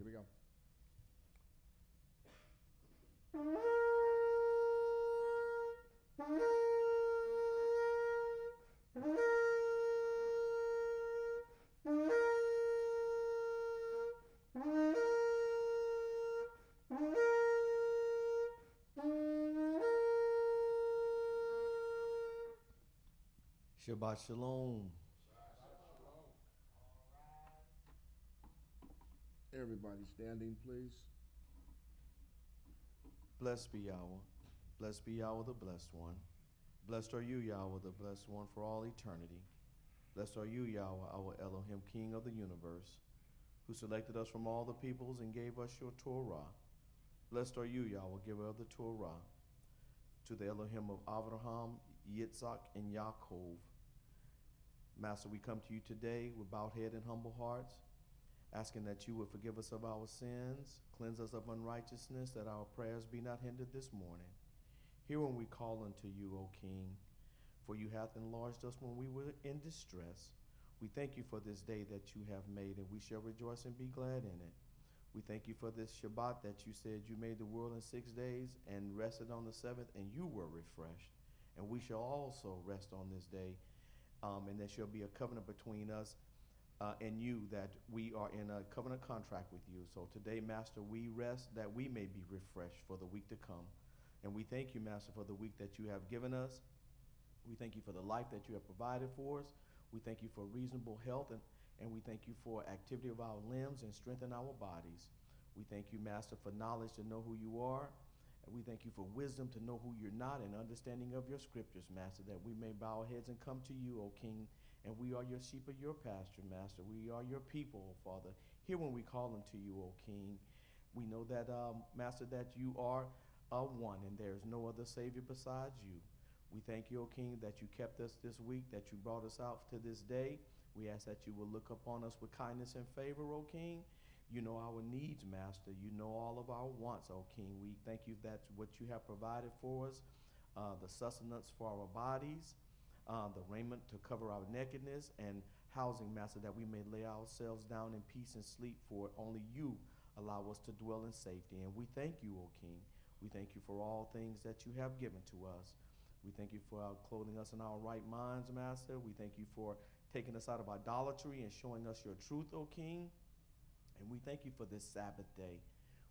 Here we go. Shabbat Shalom. Everybody standing, please. Blessed be Yahweh. Blessed be Yahweh, the blessed one. Blessed are you, Yahweh, the blessed one, for all eternity. Blessed are you, Yahweh, our Elohim, King of the universe, who selected us from all the peoples and gave us your Torah. Blessed are you, Yahweh, giver of the Torah, to the Elohim of Avraham, Yitzhak, and Yaakov. Master, we come to you today with bowed head and humble hearts, asking that you would forgive us of our sins, cleanse us of unrighteousness, that our prayers be not hindered this morning. Hear when we call unto you, O King, for you hath enlarged us when we were in distress. We thank you for this day that you have made, and we shall rejoice and be glad in it. We thank you for this Shabbat that you said you made the world in 6 days and rested on the seventh, and you were refreshed. And we shall also rest on this day, and there shall be a covenant between us and you, that we are in a covenant contract with you. So today, Master, we rest that we may be refreshed for the week to come. And we thank you, Master, for the week that you have given us. We thank you for the life that you have provided for us. We thank you for reasonable health, and we thank you for activity of our limbs and strength in our bodies. We thank you, Master, for knowledge to know who you are. And we thank you for wisdom to know who you're not, and understanding of your scriptures, Master, that we may bow our heads and come to you, O King. And we are your sheep of your pasture, Master. We are your people, Father. Hear when we call unto you, O King. We know that, Master, that you are one, and there's no other Savior besides you. We thank you, O King, that you kept us this week, that you brought us out to this day. We ask that you will look upon us with kindness and favor, O King. You know our needs, Master. You know all of our wants, O King. We thank you that what you have provided for us, the sustenance for our bodies, the raiment to cover our nakedness, and housing, Master, that we may lay ourselves down in peace and sleep, for only you allow us to dwell in safety. And we thank you, O King. We thank you for all things that you have given to us. We thank you for clothing us in our right minds, Master. We thank you for taking us out of idolatry and showing us your truth, O King. And we thank you for this Sabbath day.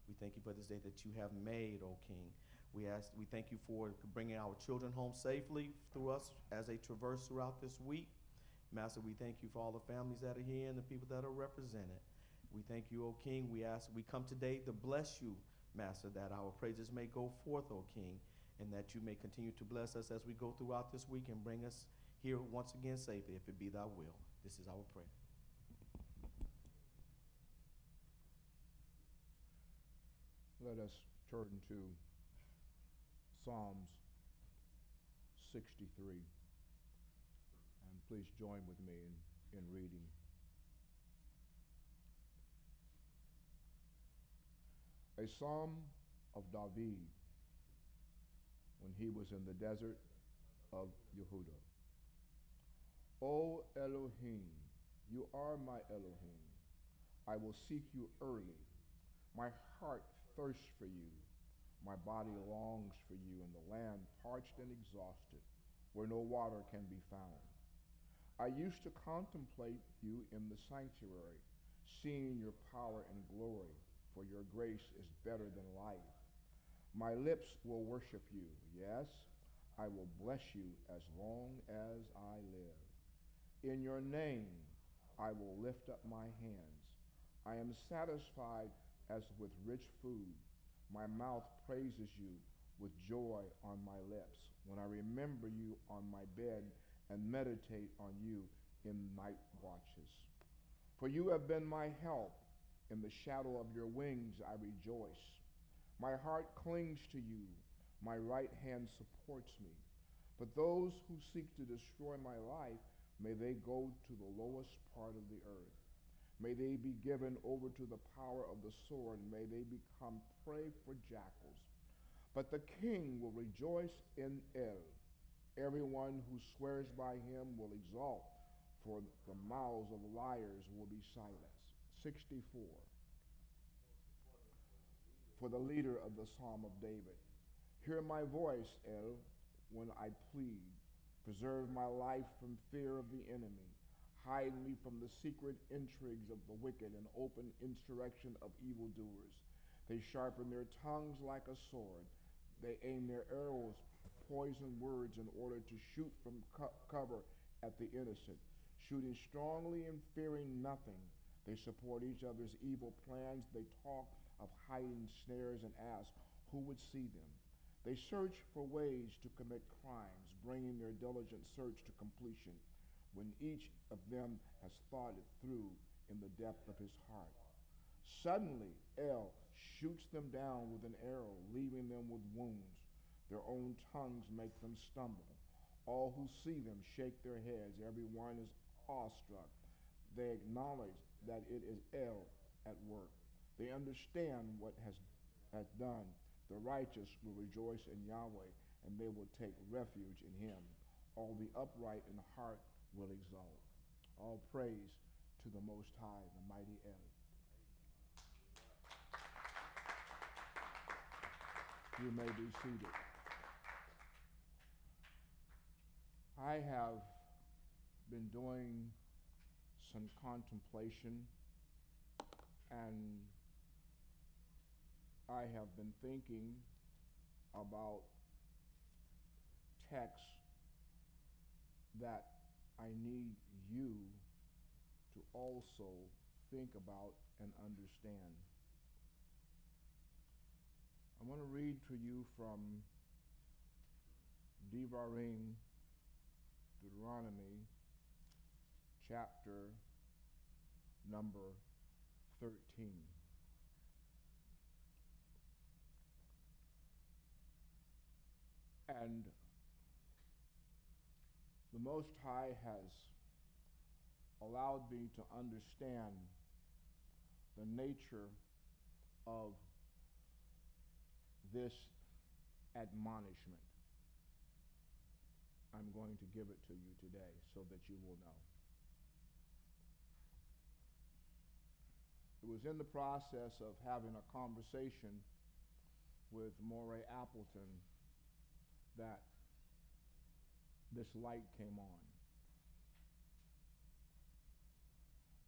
We thank you for this day that you have made, O King. We thank you for bringing our children home safely through us as they traverse throughout this week. Master, we thank you for all the families that are here and the people that are represented. We thank you, O King. We come today to bless you, Master, that our praises may go forth, O King, and that you may continue to bless us as we go throughout this week and bring us here once again safely, if it be thy will. This is our prayer. Let us turn to Psalms 63. And please join with me in reading. A psalm of David when he was in the desert of Yehuda. O Elohim, you are my Elohim. I will seek you early. My heart thirsts for you. My body longs for you in the land parched and exhausted, where no water can be found. I used to contemplate you in the sanctuary, seeing your power and glory, for your grace is better than life. My lips will worship you. Yes, I will bless you as long as I live. In your name, I will lift up my hands. I am satisfied as with rich food. My mouth praises you with joy on my lips, when I remember you on my bed and meditate on you in night watches. For you have been my help. In the shadow of your wings I rejoice. My heart clings to you. My right hand supports me. But those who seek to destroy my life, may they go to the lowest part of the earth. May they be given over to the power of the sword, and may they become prey for jackals. But the king will rejoice in El. Everyone who swears by him will exult, for the mouths of liars will be silenced. 64. for the leader of the Psalm of David. Hear my voice, El, when I plead. Preserve my life from fear of the enemy. Hide me from the secret intrigues of the wicked and open insurrection of evildoers. They sharpen their tongues like a sword. They aim their arrows, poison words, in order to shoot from cover at the innocent. Shooting strongly and fearing nothing, they support each other's evil plans. They talk of hiding snares and ask who would see them. They search for ways to commit crimes, bringing their diligent search to completion, when each of them has thought it through in the depth of his heart. Suddenly, El shoots them down with an arrow, leaving them with wounds. Their own tongues make them stumble. All who see them shake their heads. Everyone is awestruck. They acknowledge that it is El at work. They understand what has done. The righteous will rejoice in Yahweh, and they will take refuge in him. All the upright in heart will exalt. All praise to the Most High, the mighty El. You may be seated. I have been doing some contemplation, and I have been thinking about texts that I need you to also think about and understand. I want to read to you from Devarim, Deuteronomy, chapter number 13. And the Most High has allowed me to understand the nature of this admonishment. I'm going to give it to you today so that you will know. It was in the process of having a conversation with Moray Appleton that this light came on.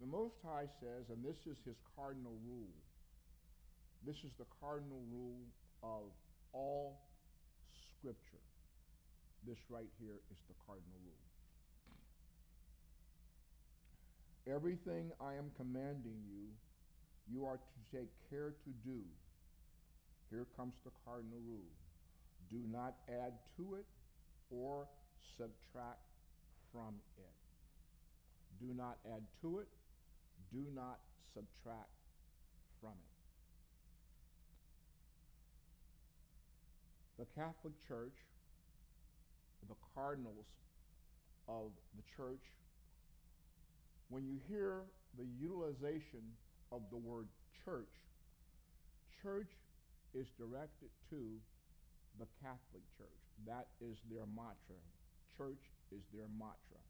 The Most High says, and this is his cardinal rule, this is the cardinal rule of all Scripture. This right here is the cardinal rule. Everything I am commanding you, you are to take care to do. Here comes the cardinal rule. Do not add to it or subtract from it. Do not add to it. Do not subtract from it. The Catholic Church, the cardinals of the church, when you hear the utilization of the word church, church is directed to the Catholic Church. That is their mantra. Church is their mantra.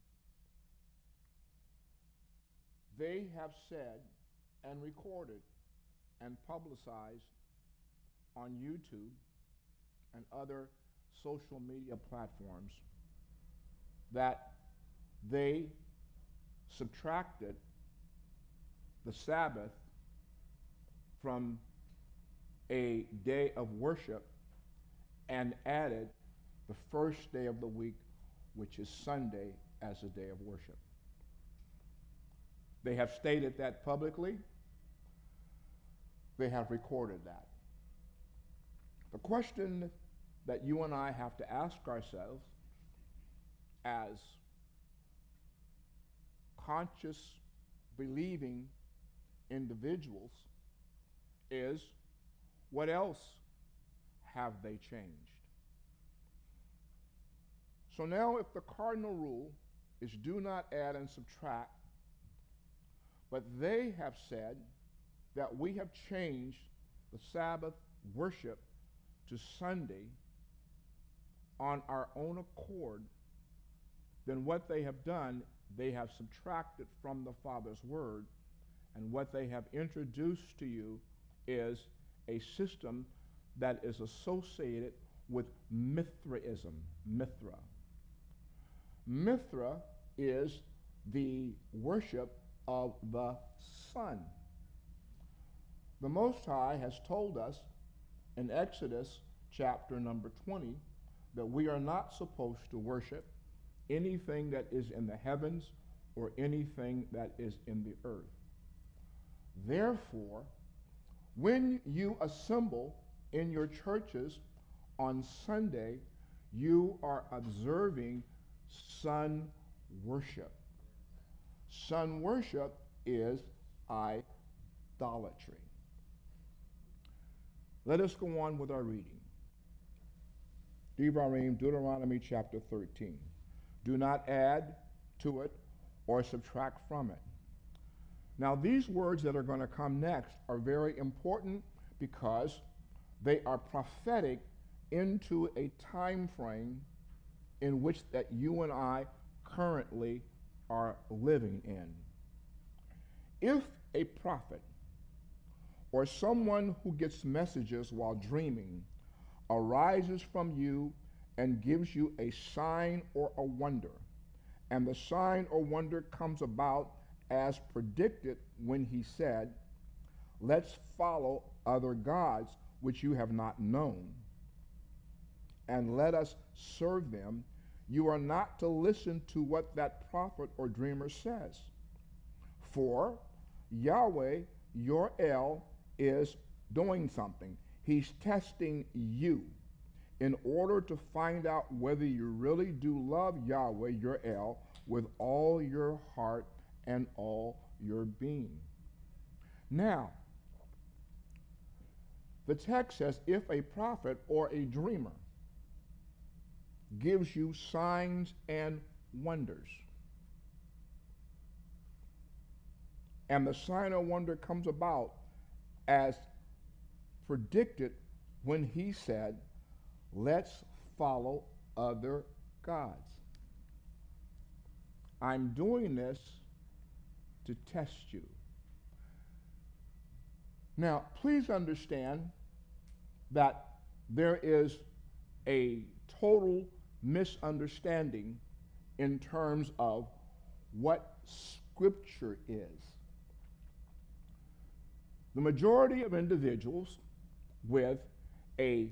They have said and recorded and publicized on YouTube and other social media platforms that they subtracted the Sabbath from a day of worship and added the first day of the week, which is Sunday, as a day of worship. They have stated that publicly. They have recorded that. The question that you and I have to ask ourselves as conscious, believing individuals is, what else have they changed? So now if the cardinal rule is do not add and subtract, but they have said that we have changed the Sabbath worship to Sunday on our own accord, then what they have done, they have subtracted from the Father's word, and what they have introduced to you is a system that is associated with Mithraism. Mithra. Mithra is the worship of the sun. The Most High has told us in Exodus chapter number 20 that we are not supposed to worship anything that is in the heavens or anything that is in the earth. Therefore, when you assemble in your churches on Sunday, you are observing sun worship. Sun worship is idolatry. Let us go on with our reading. Devarim, Deuteronomy chapter 13. Do not add to it or subtract from it. Now, these words that are going to come next are very important because they are prophetic into a time frame in which that you and I currently are living in. If a prophet or someone who gets messages while dreaming arises from you and gives you a sign or a wonder, and the sign or wonder comes about as predicted when he said, let's follow other gods which you have not known, and let us serve them, you are not to listen to what that prophet or dreamer says. For Yahweh, your El, is doing something. He's testing you in order to find out whether you really do love Yahweh, your El, with all your heart and all your being. Now, the text says, if a prophet or a dreamer gives you signs and wonders, and the sign or wonder comes about as predicted when he said, let's follow other gods. I'm doing this to test you. Now, please understand that there is a total misunderstanding in terms of what Scripture is. The majority of individuals with a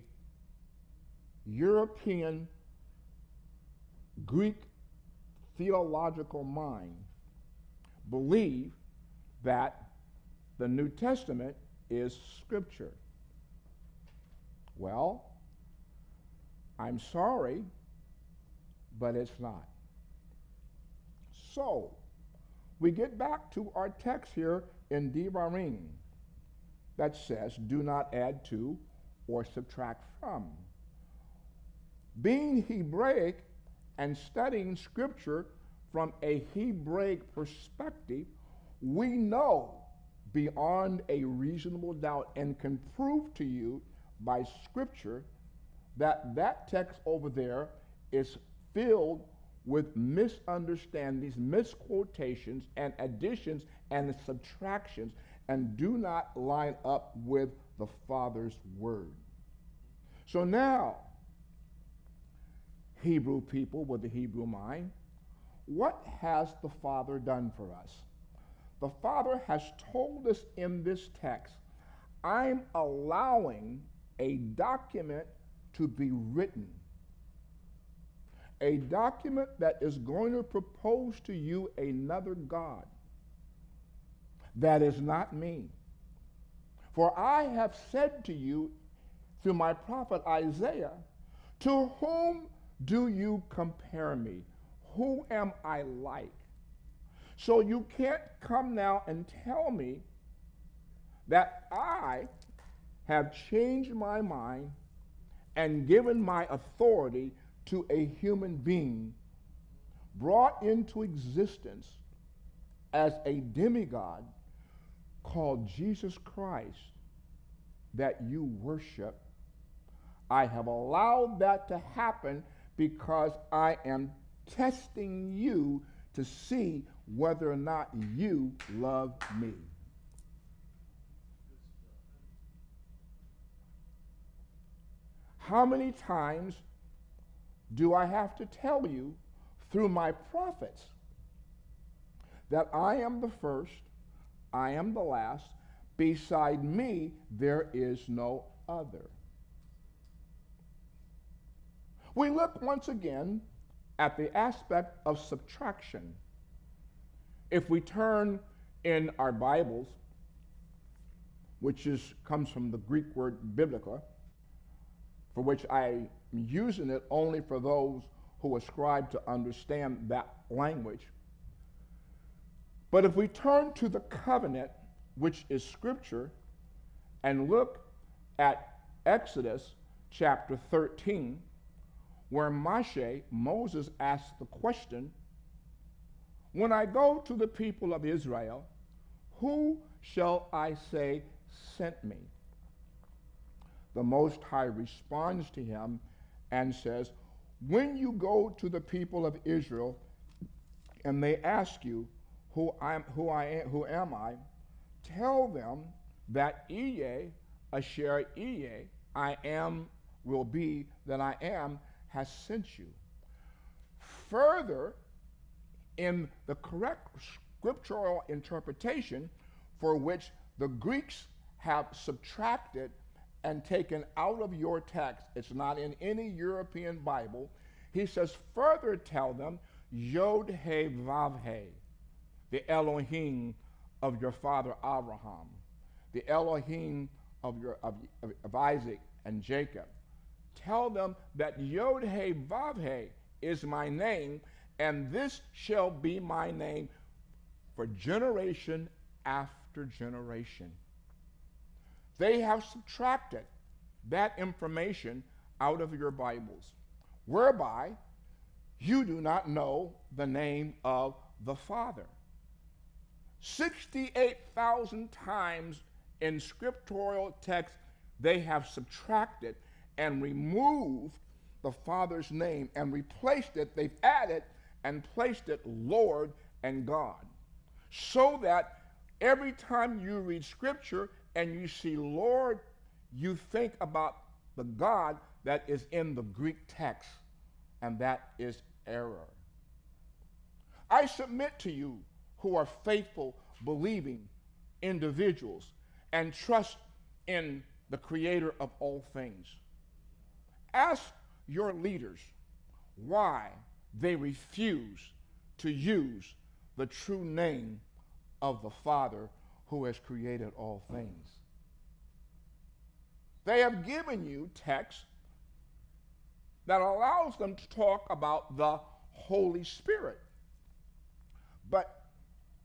European Greek theological mind believe that the New Testament is Scripture. Well, I'm sorry, but it's not. So, we get back to our text here in Devarim that says, do not add to or subtract from. Being Hebraic and studying Scripture from a Hebraic perspective, we know beyond a reasonable doubt and can prove to you by Scripture that that text over there is filled with misunderstandings, misquotations, and additions and subtractions, and do not line up with the Father's Word. So now, Hebrew people with the Hebrew mind, what has the Father done for us? The Father has told us in this text, I'm allowing a document to be written. A document that is going to propose to you another God. That is not me. For I have said to you through my prophet Isaiah, to whom do you compare me? Who am I like? So you can't come now and tell me that I have changed my mind and given my authority to a human being brought into existence as a demigod called Jesus Christ that you worship. I have allowed that to happen because I am testing you to see whether or not you love me. How many times do I have to tell you through my prophets that I am the first, I am the last, beside me there is no other? We look once again at the aspect of subtraction. If we turn in our Bibles, which comes from the Greek word biblica, for which I am using it only for those who ascribe to understand that language. But if we turn to the covenant, which is Scripture, and look at Exodus chapter 13, where Moses asked the question, when I go to the people of Israel, who shall I say sent me? The Most High responds to him and says, when you go to the people of Israel and they ask you, who am I? Tell them that Ehyeh, Asher Ehyeh, I am, will be, that I am, has sent you. Further, in the correct scriptural interpretation, for which the Greeks have subtracted and taken out of your text, it's not in any European Bible, he says, further tell them, Yod He Vav He, the Elohim of your father Abraham, the Elohim of Isaac and Jacob. Tell them that Yod He Vav He is my name, and this shall be my name for generation after generation. They have subtracted that information out of your Bibles, whereby you do not know the name of the Father. 68,000 times in scriptural text, they have subtracted and removed the Father's name and replaced it. They've added and placed it Lord and God. So that every time you read Scripture and you see Lord, you think about the God that is in the Greek text, and that is error. I submit to you who are faithful, believing individuals and trust in the Creator of all things. Ask your leaders why they refuse to use the true name of the Father who has created all things. They have given you text that allows them to talk about the Holy Spirit. But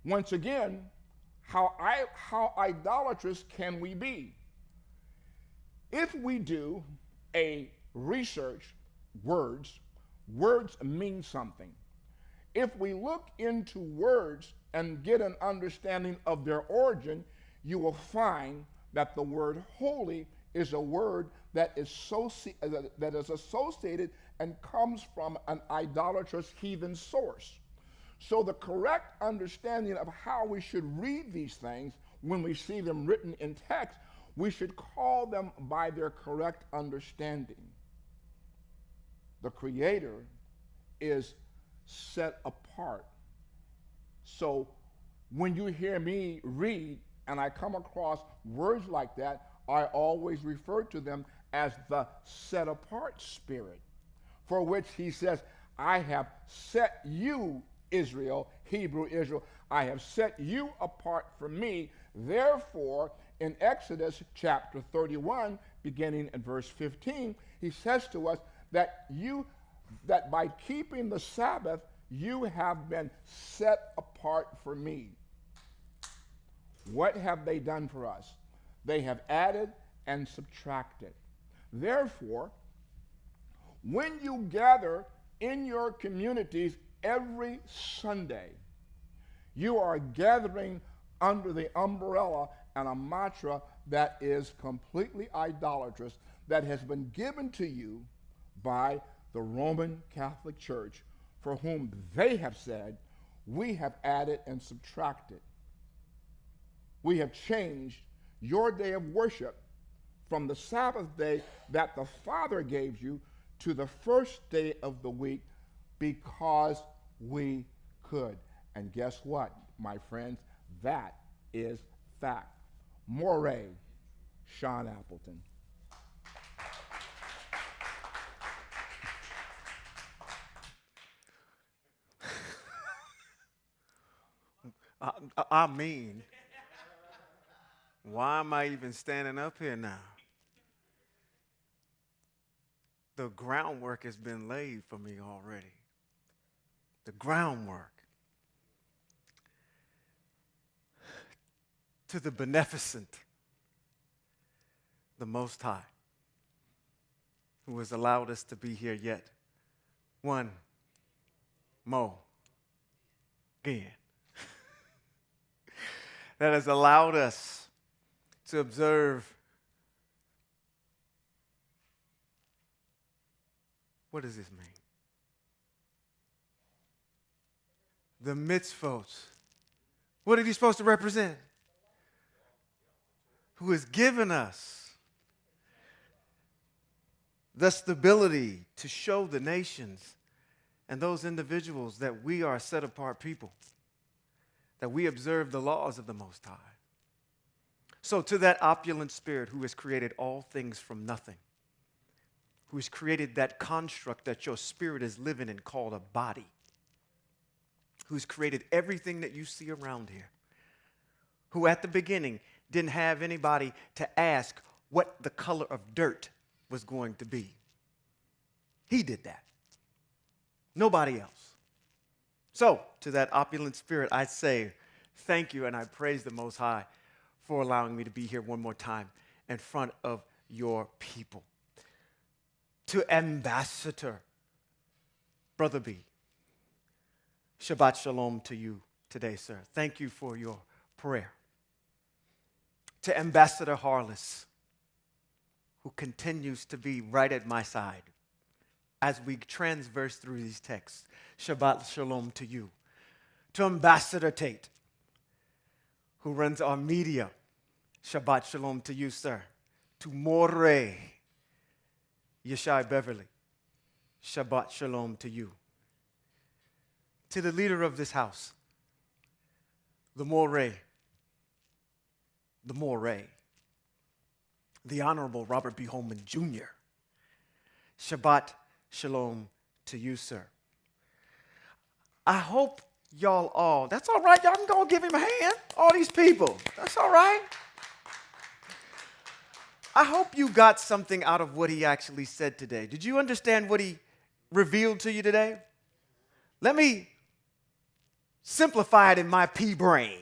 once again, how idolatrous can we be? If we do a research, words mean something. If we look into words and get an understanding of their origin, you will find that the word holy is a word that is associated and comes from an idolatrous heathen source. So the correct understanding of how we should read these things when we see them written in text, we should call them by their correct understanding. The Creator is set apart. So when you hear me read and I come across words like that, I always refer to them as the set apart spirit, for which he says, I have set you, Israel, Hebrew Israel, I have set you apart from me. Therefore, in Exodus chapter 31, beginning at verse 15, he says to us that by keeping the Sabbath, you have been set apart for me. What have they done for us? They have added and subtracted. Therefore, when you gather in your communities every Sunday, you are gathering under the umbrella and a mantra that is completely idolatrous, that has been given to you by the Roman Catholic Church, for whom they have said, we have added and subtracted. We have changed your day of worship from the Sabbath day that the Father gave you to the first day of the week because we could. And guess what, my friends? That is fact. Moray, Sean Appleton. I mean, why am I even standing up here now? The groundwork has been laid for me already. The groundwork. To the beneficent, the Most High, who has allowed us to be here yet one more again. That has allowed us to observe what does this mean? The mitzvot. What are these supposed to represent? Who has given us the stability to show the nations and those individuals that we are a set-apart people, that we observe the laws of the Most High. So to that opulent spirit who has created all things from nothing, who has created that construct that your spirit is living in called a body, who's created everything that you see around here, who at the beginning didn't have anybody to ask what the color of dirt was going to be. He did that. Nobody else. So, to that opulent spirit, I say thank you and I praise the Most High for allowing me to be here one more time in front of your people. To Ambassador, Brother B, Shabbat Shalom to you today, sir. Thank you for your prayer. To Ambassador Harless, who continues to be right at my side as we transverse through these texts. Shabbat Shalom to you. To Ambassador Tate, who runs our media. Shabbat Shalom to you, sir. To Moray, Yeshai Beverly. Shabbat Shalom to you. To the leader of this house, the Moray, the Honorable Robert B. Holman Jr. Shabbat Shalom to you, sir. I hope y'all all, that's all right, y'all can go give him a hand, all these people, that's all right. I hope you got something out of what he actually said today. Did you understand what he revealed to you today? Let me simplify it in my pea brain.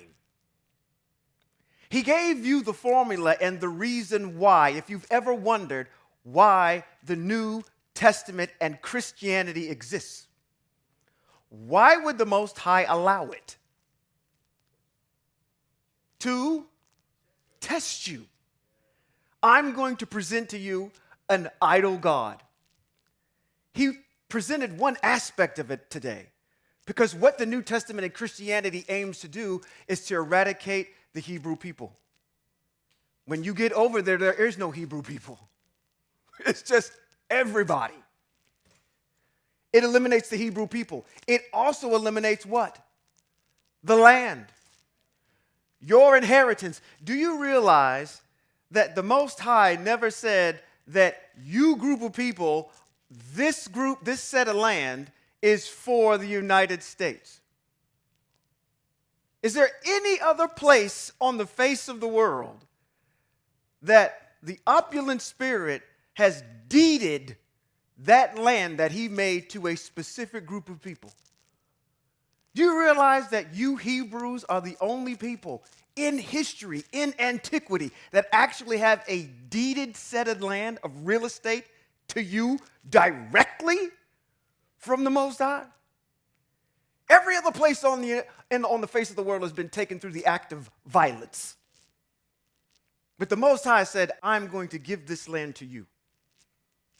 He gave you the formula and the reason why, if you've ever wondered why the New Testament and Christianity exists. Why would the Most High allow it? To test you. I'm going to present to you an idol God. He presented one aspect of it today, because what the New Testament and Christianity aims to do is to eradicate the Hebrew people. When you get over there, there is no Hebrew people. It's just everybody. It eliminates the Hebrew people. It also eliminates what? The land. Your inheritance. Do you realize that the Most High never said that you group of people, this group, this set of land is for the United States? Is there any other place on the face of the world that the opulent spirit has deeded that land that he made to a specific group of people? Do you realize that you Hebrews are the only people in history, in antiquity, that actually have a deeded set of land of real estate to you directly from the Most High? Every other place on the face of the world has been taken through the act of violence. But the Most High said, I'm going to give this land to you.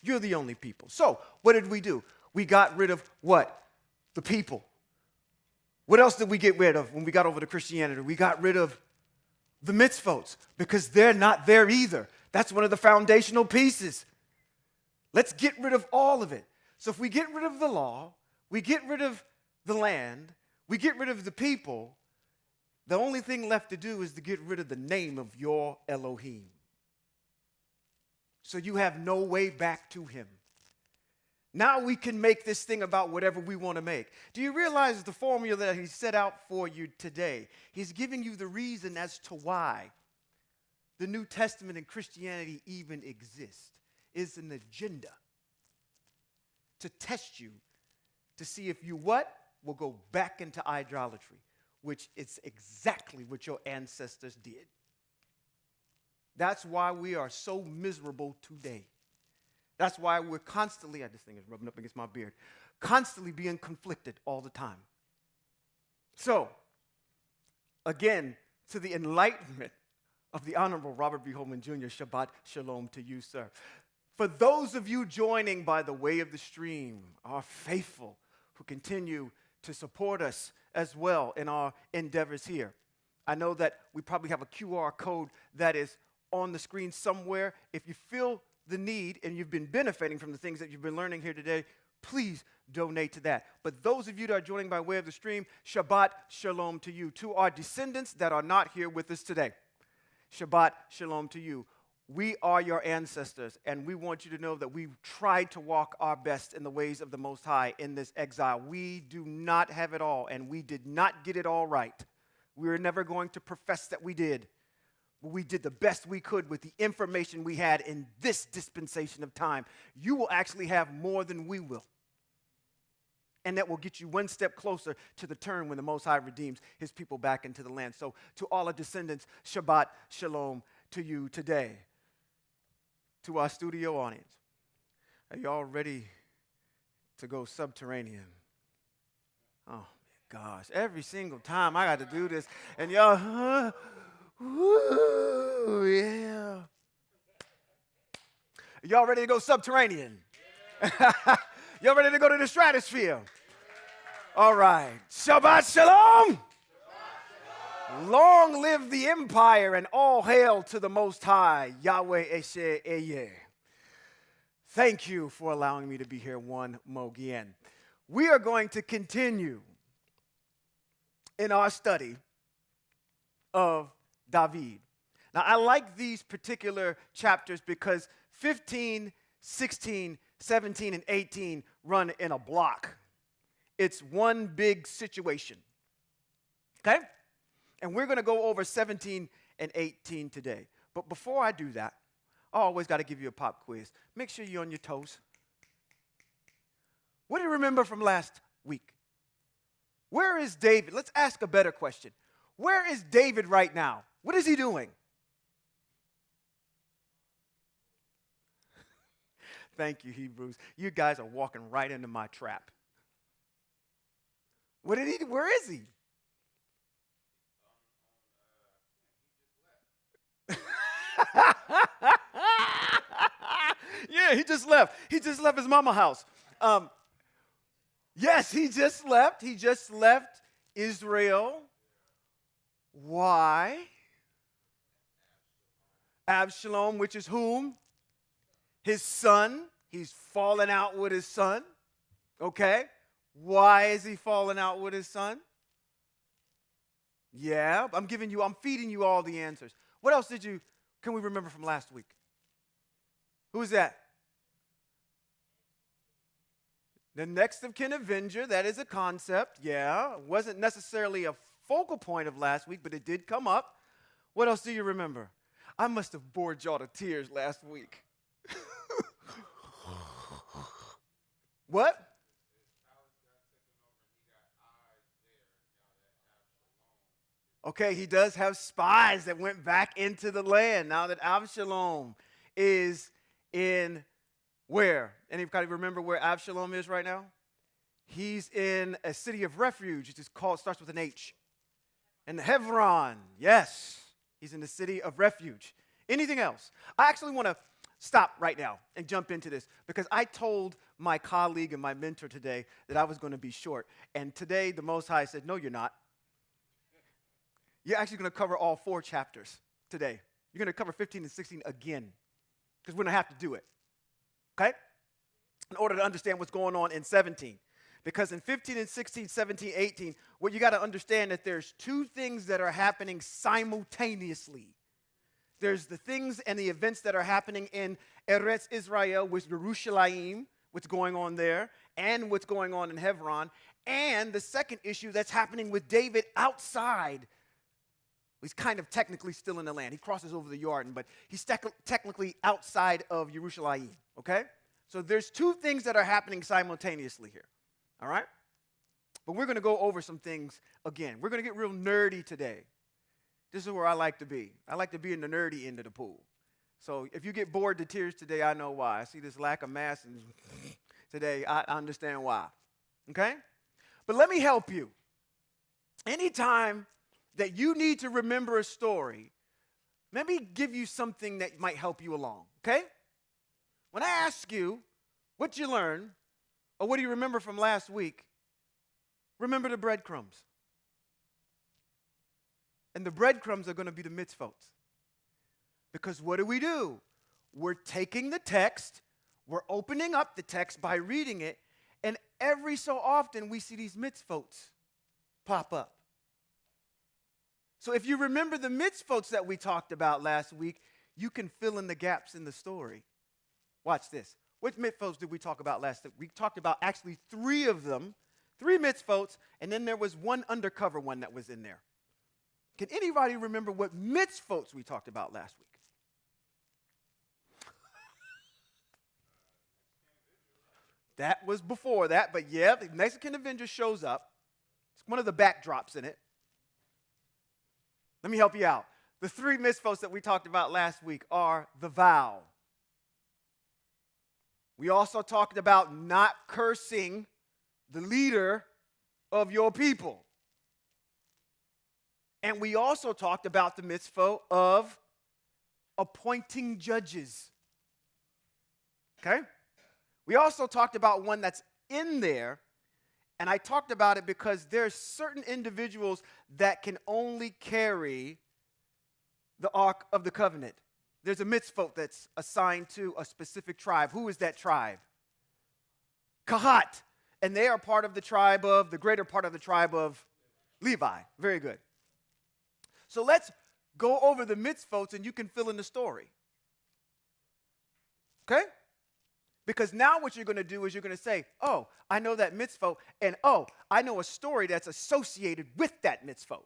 You're the only people. So, what did we do? We got rid of what? The people. What else did we get rid of when we got over to Christianity? We got rid of the mitzvot, because they're not there either. That's one of the foundational pieces. Let's get rid of all of it. So if we get rid of the law, we get rid of the land, we get rid of the people, the only thing left to do is to get rid of the name of your Elohim. So you have no way back to him. Now we can make this thing about whatever we want to make. Do you realize the formula that he set out for you today? He's giving you the reason as to why the New Testament and Christianity even exist. It's an agenda to test you, to see if you what? Will go back into idolatry, which is exactly what your ancestors did. That's why we are so miserable today. That's why we're constantly, this thing is rubbing up against my beard, constantly being conflicted all the time. So, again, to the enlightenment of the Honorable Robert B. Holman Jr., Shabbat Shalom to you, sir. For those of you joining by the way of the stream, our faithful who continue to support us as well in our endeavors here, I know that we probably have a QR code that is on the screen somewhere. If you feel the need and you've been benefiting from the things that you've been learning here today, please donate to that. But those of you that are joining by way of the stream, Shabbat Shalom to you. To our descendants that are not here with us today, Shabbat Shalom to you. We are your ancestors, and we want you to know that we tried to walk our best in the ways of the Most High in this exile. We do not have it all, and we did not get it all right. We are never going to profess that we did. We did the best we could with the information we had in this dispensation of time. You will actually have more than we will. And that will get you one step closer to the turn when the Most High redeems his people back into the land. So to all our descendants, Shabbat Shalom to you today. To our studio audience, are y'all ready to go subterranean? Oh, my gosh. Every single time I got to do this. And y'all, woo, yeah. Y'all ready to go subterranean? Y'all ready to go to the stratosphere? All right. Shabbat Shalom. Long live the empire and all hail to the Most High, Yahweh Eshe Eye. Thank you for allowing me to be here one more again. We are going to continue in our study of David. Now, I like these particular chapters because 15, 16, 17, and 18 run in a block. It's one big situation. Okay? And we're going to go over 17 and 18 today. But before I do that, I always got to give you a pop quiz. Make sure you're on your toes. What do you remember from last week? Where is David? Let's ask a better question. Where is David right now? What is he doing? Thank you, Hebrews. You guys are walking right into my trap. What did he do? Where is he? Yeah, he just left. He just left his mama house. Yes, he just left. He just left Israel. Why? Absalom, which is whom? His son. He's fallen out with his son. Okay. Why is he falling out with his son? Yeah, I'm feeding you all the answers. What else can we remember from last week? Who is that? The next of kin avenger, that is a concept, yeah. It wasn't necessarily a focal point of last week, but it did come up. What else do you remember? I must have bored y'all to tears last week. What? Okay, he does have spies that went back into the land now that Absalom is in where? Anybody remember where Absalom is right now? He's in a city of refuge. It is called, starts with an H. And Hebron, yes. He's in the city of refuge. Anything else? I actually want to stop right now and jump into this because I told my colleague and my mentor today that I was going to be short. And today the Most High said, no, you're not. You're actually going to cover all 4 chapters today. You're going to cover 15 and 16 again because we're going to have to do it, okay? In order to understand what's going on in 17. Because in 15 and 16, 17, 18, what you got to understand that there's 2 things that are happening simultaneously. There's the things and the events that are happening in Eretz Israel with Yerushalayim, what's going on there, and what's going on in Hebron, and the second issue that's happening with David outside. He's kind of technically still in the land. He crosses over the Jordan, but he's technically outside of Yerushalayim, okay? So there's 2 things that are happening simultaneously here, all right? But we're going to go over some things again. We're going to get real nerdy today. This is where I like to be. I like to be in the nerdy end of the pool. So if you get bored to tears today, I know why. I see this lack of mass and today. I understand why, okay? But let me help you. Anytime that you need to remember a story, let me give you something that might help you along, okay? When I ask you what you learned or what do you remember from last week, remember the breadcrumbs. And the breadcrumbs are going to be the mitzvot. Because what do? We're taking the text, we're opening up the text by reading it, and every so often we see these mitzvot pop up. So if you remember the mitzvot that we talked about last week, you can fill in the gaps in the story. Watch this. What mitzvot did we talk about last week? We talked about actually 3 of them, 3 mitzvot, and then there was one undercover one that was in there. Can anybody remember what mitzvot we talked about last week? That was before that, but yeah, the Mexican Avenger shows up. It's one of the backdrops in it. Let me help you out. The 3 mitzvot that we talked about last week are the vow. We also talked about not cursing the leader of your people. And we also talked about the mitzvah of appointing judges. Okay? We also talked about one that's in there, and I talked about it because there's certain individuals that can only carry the Ark of the Covenant. There's a mitzvot that's assigned to a specific tribe. Who is that tribe? Kahat. And they are part of the greater part of the tribe of Levi. Very good. So let's go over the mitzvot and you can fill in the story. Okay? Because now what you're going to do is you're going to say, oh, I know that mitzvot, and oh, I know a story that's associated with that mitzvot.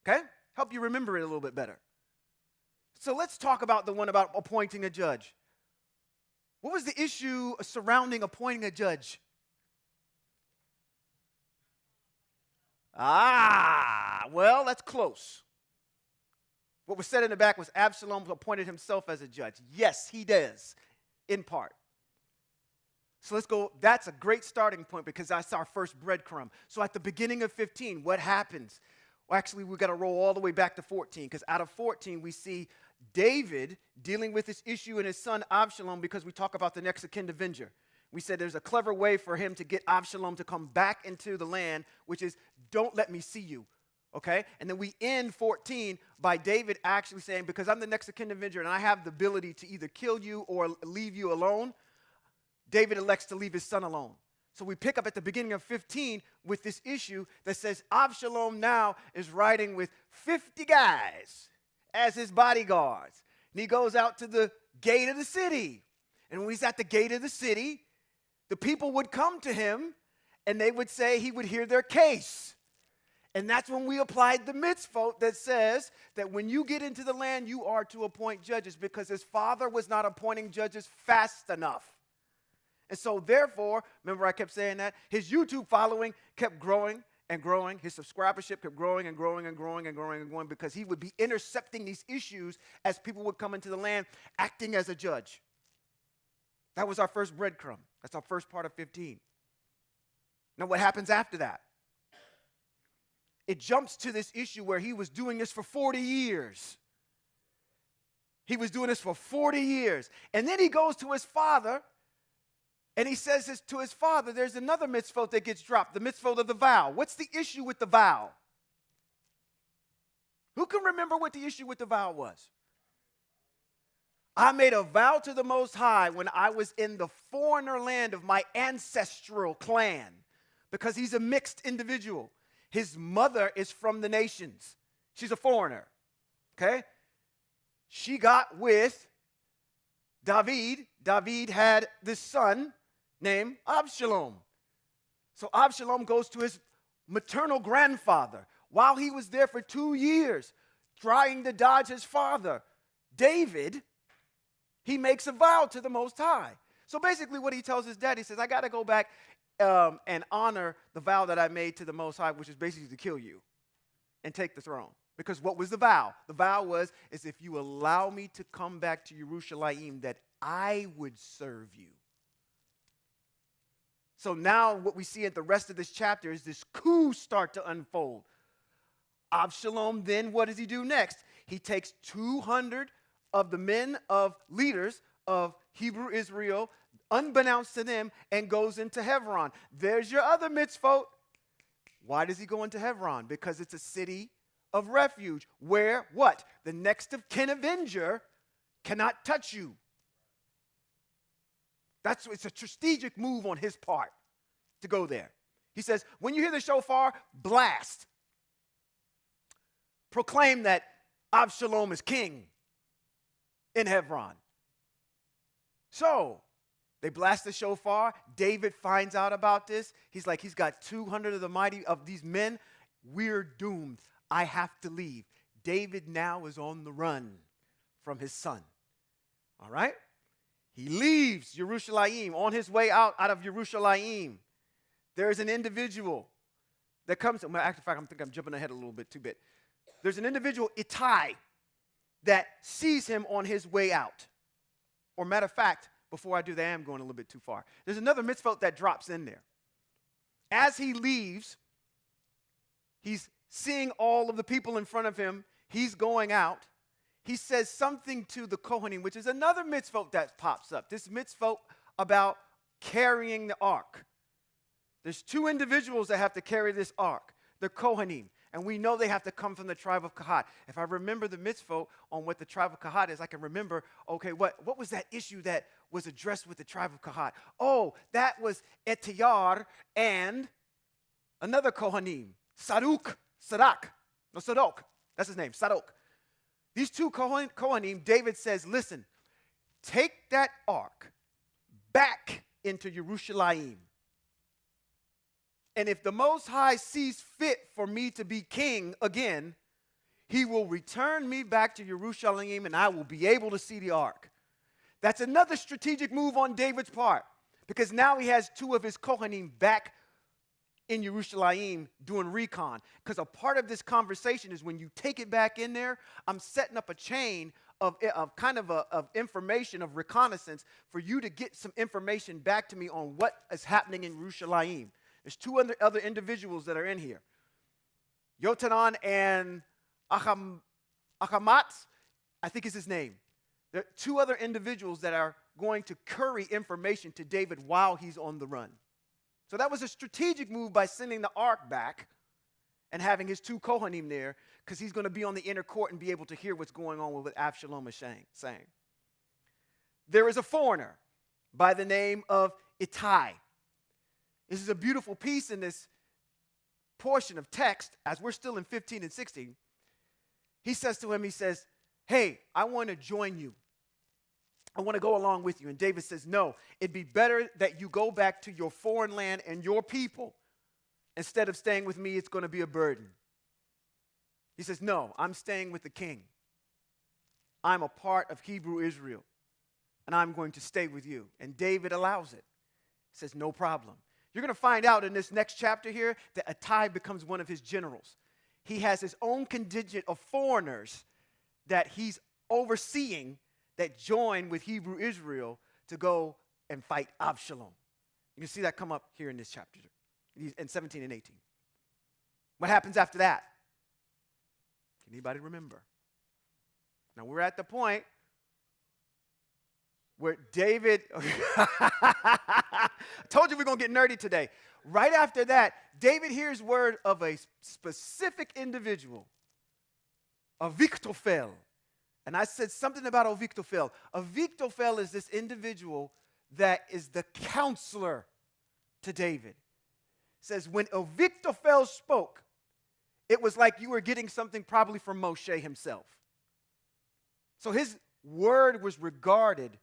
Okay? Help you remember it a little bit better. So let's talk about the one about appointing a judge. What was the issue surrounding appointing a judge? Well, that's close. What was said in the back was Absalom appointed himself as a judge. Yes, he does, in part. So let's go. That's a great starting point because that's our first breadcrumb. So at the beginning of 15, what happens? Well, actually, we've got to roll all the way back to 14 because out of 14, we see David dealing with this issue and his son Absalom because we talk about the next of kin avenger. We said there's a clever way for him to get Absalom to come back into the land, which is don't let me see you. Okay? And then we end 14 by David actually saying, because I'm the next of kin avenger and I have the ability to either kill you or leave you alone, David elects to leave his son alone. So we pick up at the beginning of 15 with this issue that says Absalom now is riding with 50 guys as his bodyguards. And he goes out to the gate of the city. And when he's at the gate of the city, the people would come to him and they would say he would hear their case. And that's when we applied the mitzvot that says that when you get into the land, you are to appoint judges because his father was not appointing judges fast enough. And so therefore, remember I kept saying that, his YouTube following kept growing and growing. His subscribership kept growing and growing and growing and growing and growing because he would be intercepting these issues as people would come into the land acting as a judge. That was our first breadcrumb. That's our first part of 15. Now what happens after that? It jumps to this issue where he was doing this for 40 years. He was doing this for 40 years. And then he goes to his father and he says this to his father. There's another mitzvot that gets dropped, the mitzvot of the vow. What's the issue with the vow? Who can remember what the issue with the vow was? I made a vow to the Most High when I was in the foreigner land of my ancestral clan, because he's a mixed individual. His mother is from the nations. She's a foreigner, okay? She got with David. David had this son named Absalom. So Absalom goes to his maternal grandfather. While he was there for 2 years trying to dodge his father, David, he makes a vow to the Most High. So basically what he tells his dad, he says, I got to go back and honor the vow that I made to the Most High, which is basically to kill you and take the throne. Because what was the vow? The vow was, is if you allow me to come back to Jerusalem, that I would serve you. So now what we see at the rest of this chapter is this coup start to unfold. Absalom then, what does he do next? He takes 200 of the men of leaders of Hebrew Israel, unbeknownst to them, and goes into Hebron. There's your other mitzvot. Why does he go into Hebron? Because it's a city of refuge where what? The next of kin avenger cannot touch you. It's a strategic move on his part to go there. He says, when you hear the shofar, blast. Proclaim that Absalom is king in Hebron. So they blast the shofar. David finds out about this. He's like, he's got 200 of the mighty of these men. We're doomed. I have to leave. David now is on the run from his son. All right? He leaves Jerusalem. On his way out of Jerusalem, there's an individual that comes. In fact, I think I'm jumping ahead a little bit, too bit. There's an individual, Ittai, that sees him on his way out. Or matter of fact, before I do that, I am going a little bit too far. There's another mitzvot that drops in there. As he leaves, he's seeing all of the people in front of him. He's going out. He says something to the Kohanim, which is another mitzvot that pops up. This mitzvot about carrying the ark. There's 2 individuals that have to carry this ark, the Kohanim. And we know they have to come from the tribe of Kahat. If I remember the mitzvot on what the tribe of Kahat is, I can remember, okay, what was that issue that was addressed with the tribe of Kahat? Oh, that was Etiyar and another Kohanim, Sadok. That's his name, Sadok. These 2 Kohanim, David says, listen, take that ark back into Jerusalem. And if the Most High sees fit for me to be king again, he will return me back to Jerusalem and I will be able to see the ark. That's another strategic move on David's part, because now he has 2 of his Kohanim back in Jerusalem doing recon. Because a part of this conversation is when you take it back in there, I'm setting up a chain of information, of reconnaissance, for you to get some information back to me on what is happening in Jerusalem. There's 2 other individuals that are in here. Yotanan and Achamat, I think is his name. There are 2 other individuals that are going to curry information to David while he's on the run. So that was a strategic move by sending the ark back and having his 2 Kohanim there, because he's going to be on the inner court and be able to hear what's going on with what Absalom is saying. There is a foreigner by the name of Ittai. This is a beautiful piece in this portion of text, as we're still in 15 and 16. He says to him, he says, hey, I want to join you. I want to go along with you. And David says, no, it'd be better that you go back to your foreign land and your people. Instead of staying with me, it's going to be a burden. He says, no, I'm staying with the king. I'm a part of Hebrew Israel, and I'm going to stay with you. And David allows it. He says, no problem. You're going to find out in this next chapter here that Ittai becomes one of his generals. He has his own contingent of foreigners that he's overseeing that join with Hebrew Israel to go and fight Absalom. You can see that come up here in this chapter, in 17 and 18. What happens after that? Can anybody remember? Now we're at the point where David, I told you we're going to get nerdy today. Right after that, David hears word of a specific individual Ahitophel. And I said something about Ahitophel. Ahitophel is this individual that is the counselor to David. It says, when Ahitophel spoke, it was like you were getting something probably from Moshe himself. So his word was regarded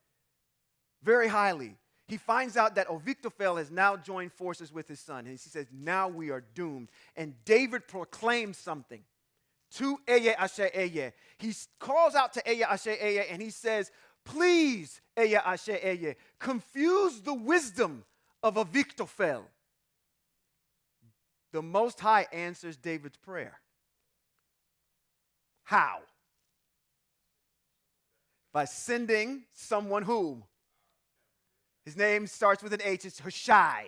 very highly. He finds out that Ahitophel has now joined forces with his son. And he says, now we are doomed. And David proclaims something to Eye Asher Eye. He calls out to Eye Asher Eye and he says, please, Eye Asher Eye, confuse the wisdom of Ahitophel. The Most High answers David's prayer. How? By sending someone who? His name starts with an H. It's Hushai.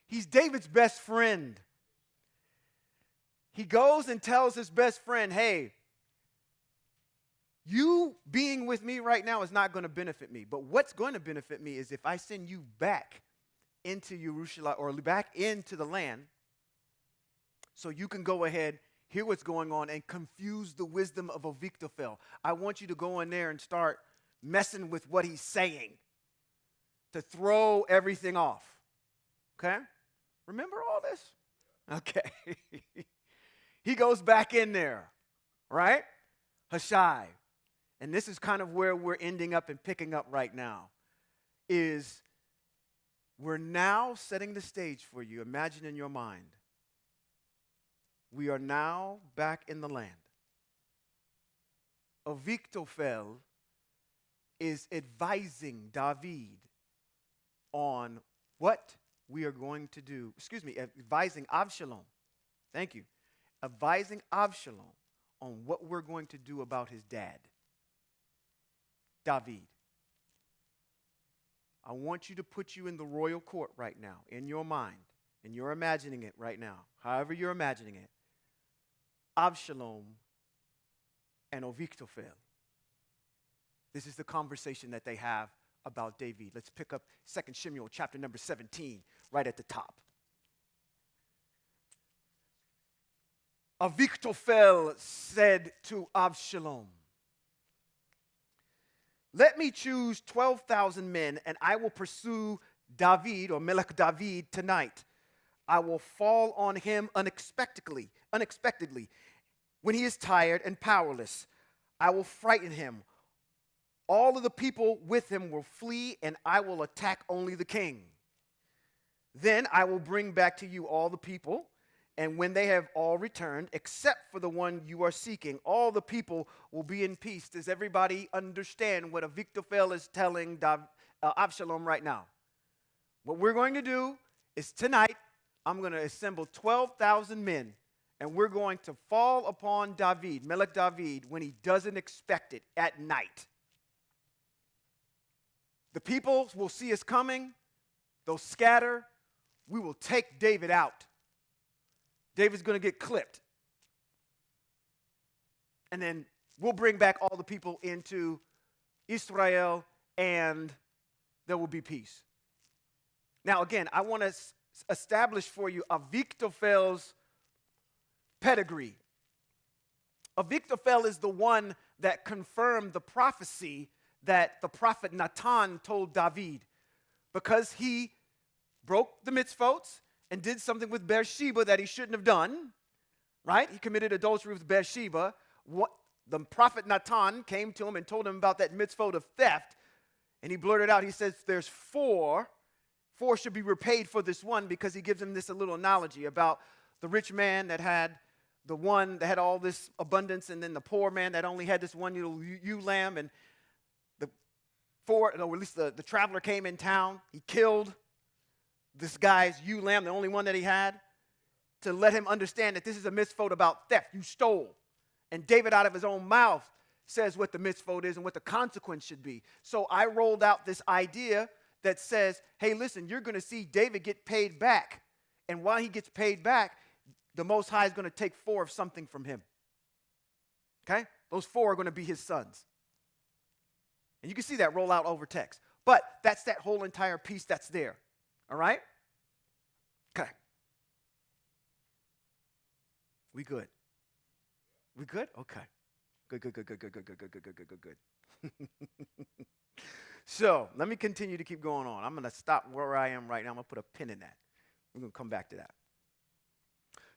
He's David's best friend. He goes and tells his best friend, hey, you being with me right now is not going to benefit me. But what's going to benefit me is if I send you back into Jerusalem or back into the land so you can go ahead, hear what's going on, and confuse the wisdom of Ahitophel. I want you to go in there and start messing with what he's saying to throw everything off. Okay? Remember all this? Okay. He goes back in there, right? Hushai. And this is kind of where we're ending up and picking up right now, is we're now setting the stage for you. Imagine in your mind. We are now back in the land. Ahitophel is advising David on what we are going to do. Advising Avshalom. Thank you. Advising Avshalom on what we're going to do about his dad, David. I want you to put you in the royal court right now, in your mind, and you're imagining it right now, however you're imagining it. Avshalom and Ahitophel. This is the conversation that they have about David. Let's pick up 2 Samuel chapter number 17, right at the top. Ahitophel said to Avshalom, let me choose 12,000 men, and I will pursue David, or Melech David, tonight. I will fall on him unexpectedly. When he is tired and powerless, I will frighten him. All of the people with him will flee, and I will attack only the king. Then I will bring back to you all the people, and when they have all returned, except for the one you are seeking, all the people will be in peace. Does everybody understand what Ahitophel is telling Avshalom right now? What we're going to do is tonight, I'm going to assemble 12,000 men, and we're going to fall upon David, Melech David, when he doesn't expect it at night. The people will see us coming. They'll scatter. We will take David out. David's going to get clipped. And then we'll bring back all the people into Israel, and there will be peace. Now, again, I want to establish for you Ahitophel's pedigree. Ahitophel is the one that confirmed the prophecy that the prophet Nathan told David, because he broke the mitzvot and did something with Bathsheba that he shouldn't have done, right? He committed adultery with Bathsheba. The prophet Nathan came to him and told him about that mitzvot of theft, and he blurted out, he says, there's four should be repaid for this one, because he gives him this a little analogy about the rich man that had the one that had all this abundance, and then the poor man that only had this one little ewe lamb, and at least the traveler came in town. He killed this guy's ewe lamb, the only one that he had, to let him understand that this is a mitzvot about theft. You stole. And David, out of his own mouth, says what the mitzvot is and what the consequence should be. So I rolled out this idea that says, hey, listen, you're going to see David get paid back. And while he gets paid back, the Most High is going to take 4 of something from him. Okay? Those 4 are going to be his sons. And you can see that roll out over text. But that's that whole entire piece that's there. All right? Okay. We good? We good? Okay. Good, good, good, good, good, good, good, good, good, good, good, good, good. So let me continue to keep going on. I'm going to stop where I am right now. I'm going to put a pin in that. We're going to come back to that.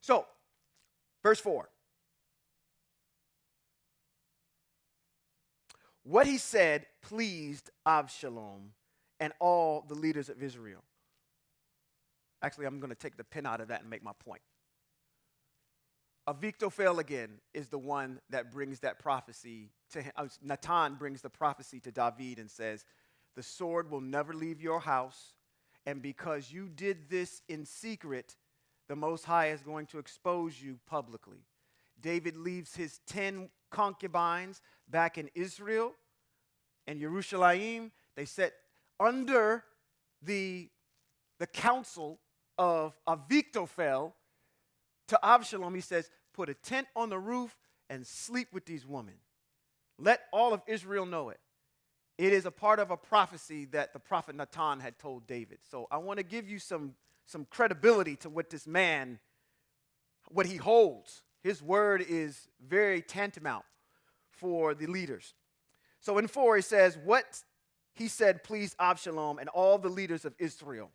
So, verse 4. What he said pleased Absalom and all the leaders of Israel. Actually, I'm going to take the pin out of that and make my point. Ahithophel again is the one that brings that prophecy to him. Natan brings the prophecy to David and says, the sword will never leave your house, and because you did this in secret, the Most High is going to expose you publicly. David leaves his 10 concubines back in Israel and Jerusalem. They sit under the counsel of Ahithophel to Absalom. He says, put a tent on the roof and sleep with these women. Let all of Israel know it. It is a part of a prophecy that the prophet Natan had told David. So I want to give you some credibility to what this man, what he holds. His word is very tantamount for the leaders. So in 4, he says, what he said pleased Absalom and all the leaders of Israel.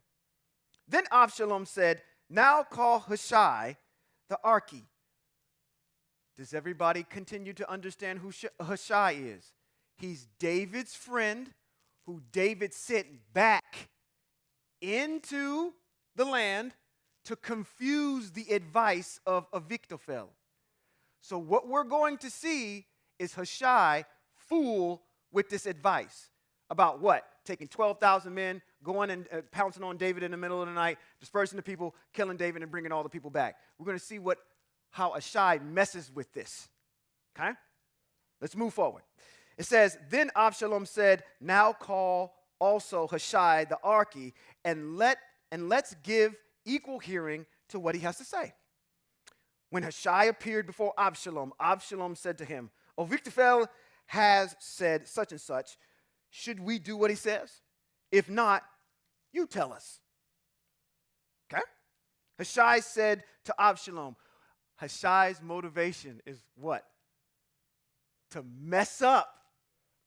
Then Absalom said, now call Hushai the Archi. Does everybody continue to understand who Hushai is? He's David's friend who David sent back into the land to confuse the advice of Ahithophel. So what we're going to see is Hushai fool with this advice about what? Taking 12,000 men, going and pouncing on David in the middle of the night, dispersing the people, killing David, and bringing all the people back. We're going to see how Hushai messes with this. Okay? Let's move forward. It says, then Absalom said, now call also Hushai the Archi, and let's give equal hearing to what he has to say. When Hushai appeared before Absalom, Absalom said to him, Ahithophel has said such and such. Should we do what he says? If not, you tell us. Okay? Hushai said to Absalom, Hushai's motivation is what? To mess up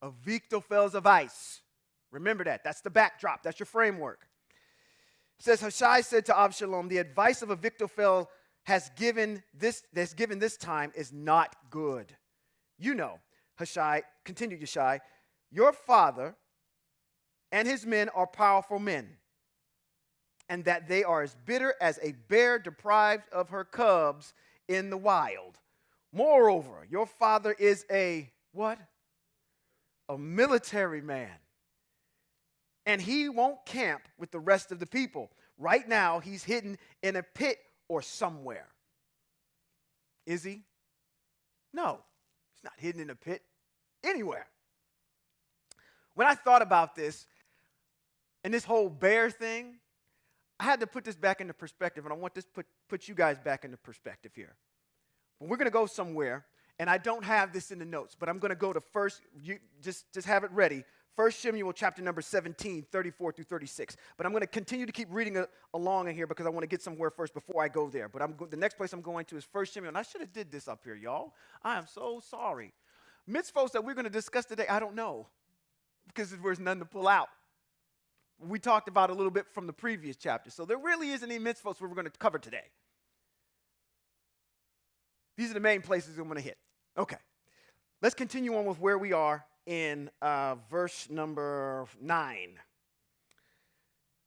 Ahithophel's advice. Remember that. That's the backdrop. That's your framework. It says, Hushai said to Absalom, the advice of Ahithophel that's given this time is not good. You know, Hushai, continued Hushai, your father and his men are powerful men, and that they are as bitter as a bear deprived of her cubs in the wild. Moreover, your father is a what? A military man. And he won't camp with the rest of the people. Right now, he's hidden in a pit or somewhere. Is he? No, he's not hidden in a pit anywhere. When I thought about this and this whole bear thing, I had to put this back into perspective, and I want this put you guys back into perspective here. But we're going to go somewhere, and I don't have this in the notes, but I'm going to go to just have it ready, 1 Samuel chapter number 17, 34 through 36. But I'm going to continue to keep reading along in here because I want to get somewhere first before I go there. But the next place I'm going to is 1 Samuel, and I should have did this up here, y'all. I am so sorry. Mitzvos that we're going to discuss today, I don't know, because there's none to pull out. We talked about a little bit from the previous chapter, so there really isn't any mitzvos we're going to cover today. These are the main places I'm going to hit. Okay. Let's continue on with where we are in verse number 9.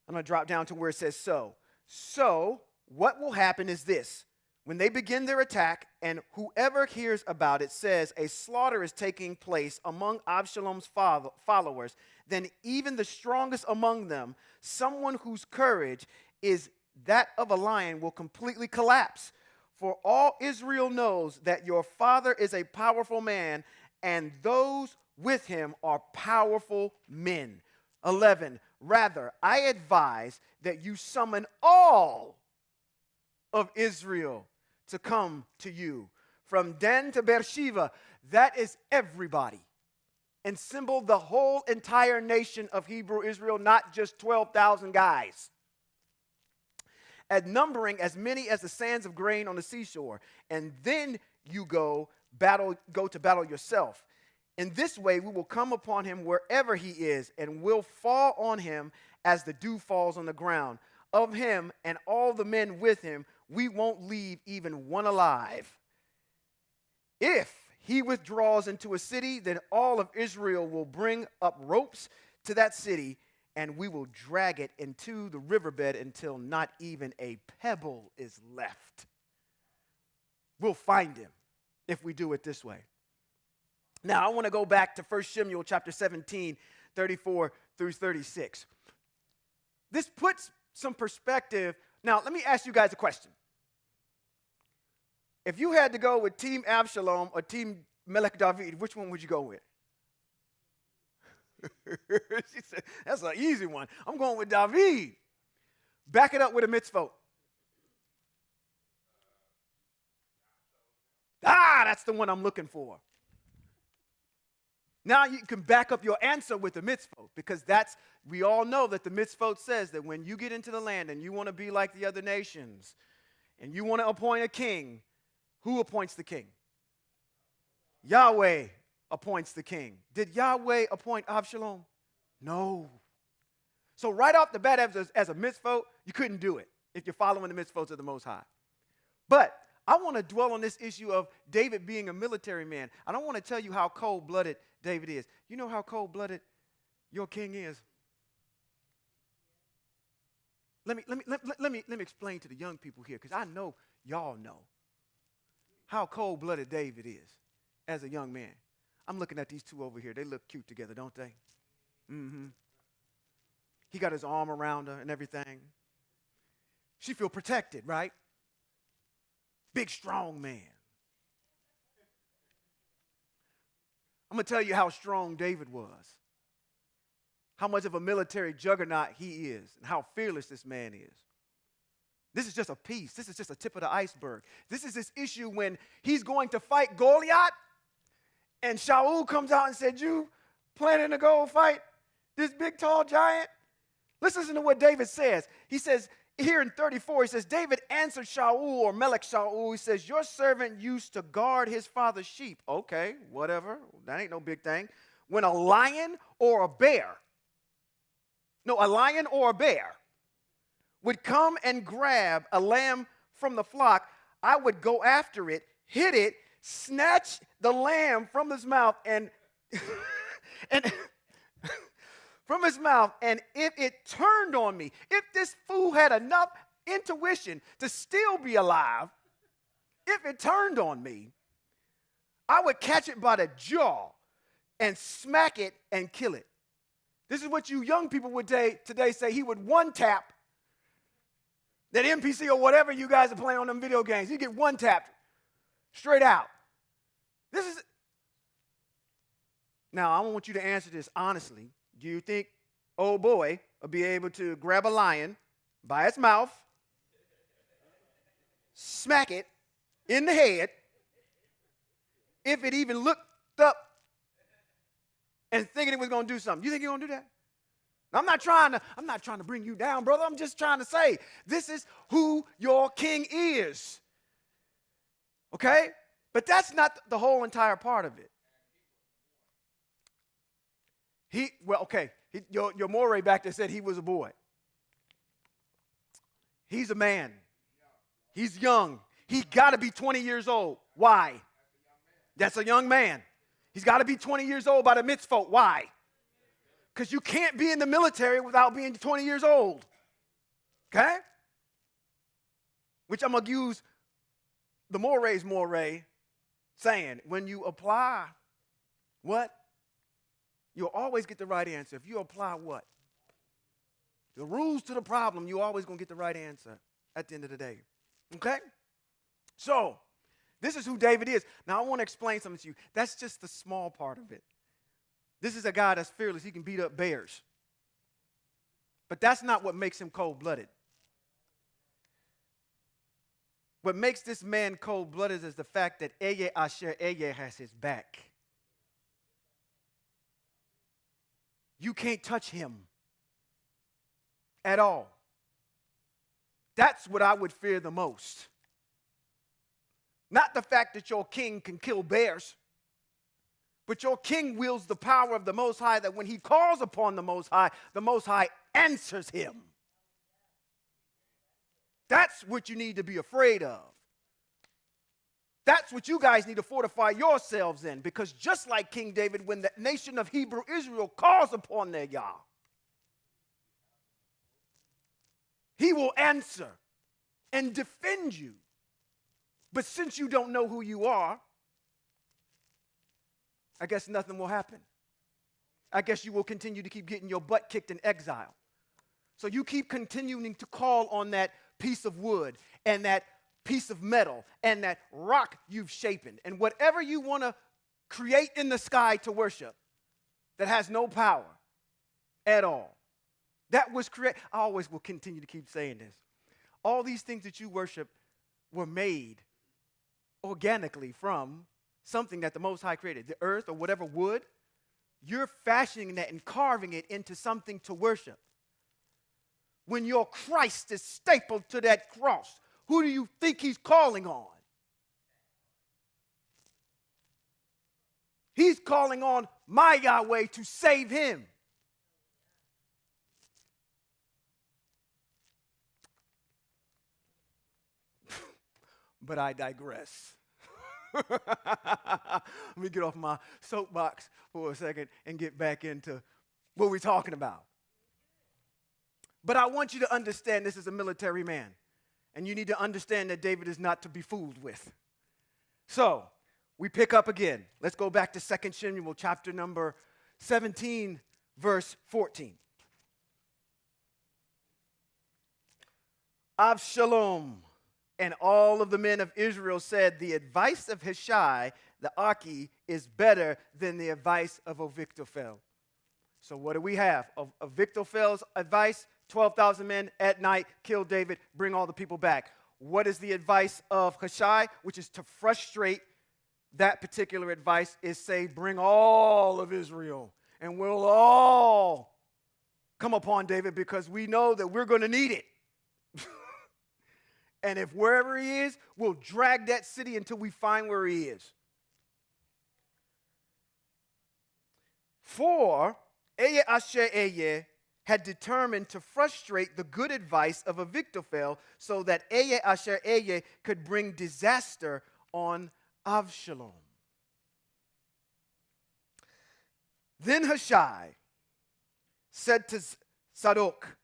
I'm going to drop down to where it says so. So, what will happen is this. When they begin their attack, and whoever hears about it says a slaughter is taking place among Absalom's followers, then even the strongest among them, someone whose courage is that of a lion, will completely collapse. For all Israel knows that your father is a powerful man, and those with him are powerful men. 11, rather, I advise that you summon all of Israel to come to you. From Dan to Beersheba, that is everybody. And symbol the whole entire nation of Hebrew Israel, not just 12,000 guys. And numbering as many as the sands of grain on the seashore. And then you go go to battle yourself. In this way, we will come upon him wherever he is, and will fall on him as the dew falls on the ground. Of him and all the men with him, we won't leave even one alive. If he withdraws into a city, then all of Israel will bring up ropes to that city, and we will drag it into the riverbed until not even a pebble is left. We'll find him if we do it this way. Now, I want to go back to 1 Samuel chapter 17, 34 through 36. This puts some perspective. Now, let me ask you guys a question. If you had to go with Team Absalom or Team Melech David, which one would you go with? She said, that's an easy one. I'm going with David. Back it up with a mitzvot. That's the one I'm looking for. Now you can back up your answer with the mitzvot, because we all know that the mitzvot says that when you get into the land and you want to be like the other nations and you want to appoint a king, who appoints the king? Yahweh appoints the king. Did Yahweh appoint Absalom? No. So right off the bat as a mitzvot, you couldn't do it if you're following the mitzvot of the Most High. But I want to dwell on this issue of David being a military man. I don't want to tell you how cold-blooded David is. You know how cold-blooded your king is? Let me explain to the young people here, because I know y'all know how cold-blooded David is as a young man. I'm looking at these two over here. They look cute together, don't they? Mm-hmm. He got his arm around her and everything. She feel protected, right? Big, strong man. I'm going to tell you how strong David was, how much of a military juggernaut he is, and how fearless this man is. This is just a piece. This is just a tip of the iceberg. This is this issue when he's going to fight Goliath, and Shaul comes out and said, you planning to go fight this big, tall giant? Let's listen to what David says. He says, here in 34, he says, David answered Shaul, or Melech Shaul. He says, your servant used to guard his father's sheep. Okay, whatever. That ain't no big thing. When a lion or a bear would come and grab a lamb from the flock, I would go after it, hit it, snatch the lamb from his mouth, and from his mouth, and if it turned on me, if this fool had enough intuition to still be alive, if it turned on me, I would catch it by the jaw and smack it and kill it. This is what you young people would today say. He would one-tap that NPC or whatever you guys are playing on them video games. He'd get one-tapped straight out. Now, I want you to answer this honestly. Do you think old boy will be able to grab a lion by its mouth, smack it in the head, if it even looked up and thinking it was going to do something? You think you're going to do that? I'm not trying to bring you down, brother. I'm just trying to say this is who your king is. Okay? But that's not the whole entire part of it. Your Moray back there said he was a boy. He's a man. He's young. He got to be 20 years old. Why? That's a young man. He's got to be 20 years old by the mitzvot. Why? Because you can't be in the military without being 20 years old. Okay? Which I'm going to use the Moray's Moray saying, when you apply what? You'll always get the right answer. If you apply what? The rules to the problem, you're always going to get the right answer at the end of the day. Okay? So, this is who David is. Now, I want to explain something to you. That's just the small part of it. This is a guy that's fearless. He can beat up bears. But that's not what makes him cold-blooded. What makes this man cold-blooded is the fact that Eye Asher Eye has his back. You can't touch him at all. That's what I would fear the most. Not the fact that your king can kill bears, but your king wields the power of the Most High, that when he calls upon the Most High answers him. That's what you need to be afraid of. That's what you guys need to fortify yourselves in, because just like King David, when the nation of Hebrew Israel calls upon their Yah, he will answer and defend you. But since you don't know who you are, I guess nothing will happen. I guess you will continue to keep getting your butt kicked in exile. So you keep continuing to call on that piece of wood and that piece of metal and that rock you've shapen and whatever you want to create in the sky to worship that has no power at all. That was created. I always will continue to keep saying this. All these things that you worship were made organically from something that the Most High created, the earth or whatever wood. You're fashioning that and carving it into something to worship. When your Christ is stapled to that cross, who do you think he's calling on? He's calling on my Yahweh to save him. But I digress. Let me get off my soapbox for a second and get back into what we're talking about. But I want you to understand this is a military man. And you need to understand that David is not to be fooled with. So, we pick up again. Let's go back to 2 Samuel chapter number 17, verse 14. Avshalom and all of the men of Israel said, the advice of Hushai the Archi is better than the advice of Ahithophel. So what do we have? Ahithophel's advice, 12,000 men at night, kill David, bring all the people back. What is the advice of Hushai? Which is to frustrate that particular advice, is say, bring all of Israel, and we'll all come upon David because we know that we're going to need it. And if wherever he is, we'll drag that city until we find where he is. For Eye Asher Eye had determined to frustrate the good advice of Ahithophel so that Eye Asher Eye could bring disaster on Avshalom. Then Hushai said to Zadok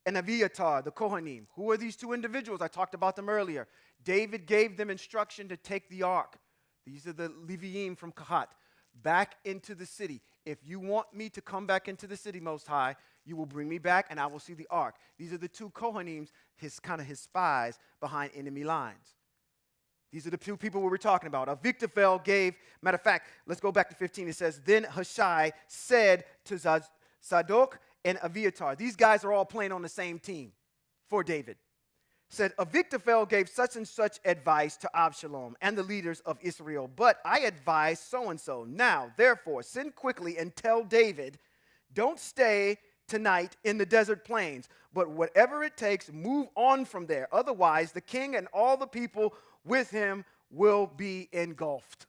and Abiathar, the Kohanim. Who are these two individuals? I talked about them earlier. David gave them instruction to take the ark. These are the Leviim from Kahat. Back into the city. If you want me to come back into the city, Most High, you will bring me back and I will see the ark. These are the two Kohanim, his spies behind enemy lines. These are the two people we were talking about. Ahithophel gave, matter of fact, let's go back to 15. It says, then Hushai said to Zadok and Abiathar. These guys are all playing on the same team for David. Said, Ahithophel gave such and such advice to Absalom and the leaders of Israel, but I advise so-and-so. Now, therefore, send quickly and tell David, don't stay tonight in the desert plains, but whatever it takes, move on from there. Otherwise, the king and all the people with him will be engulfed.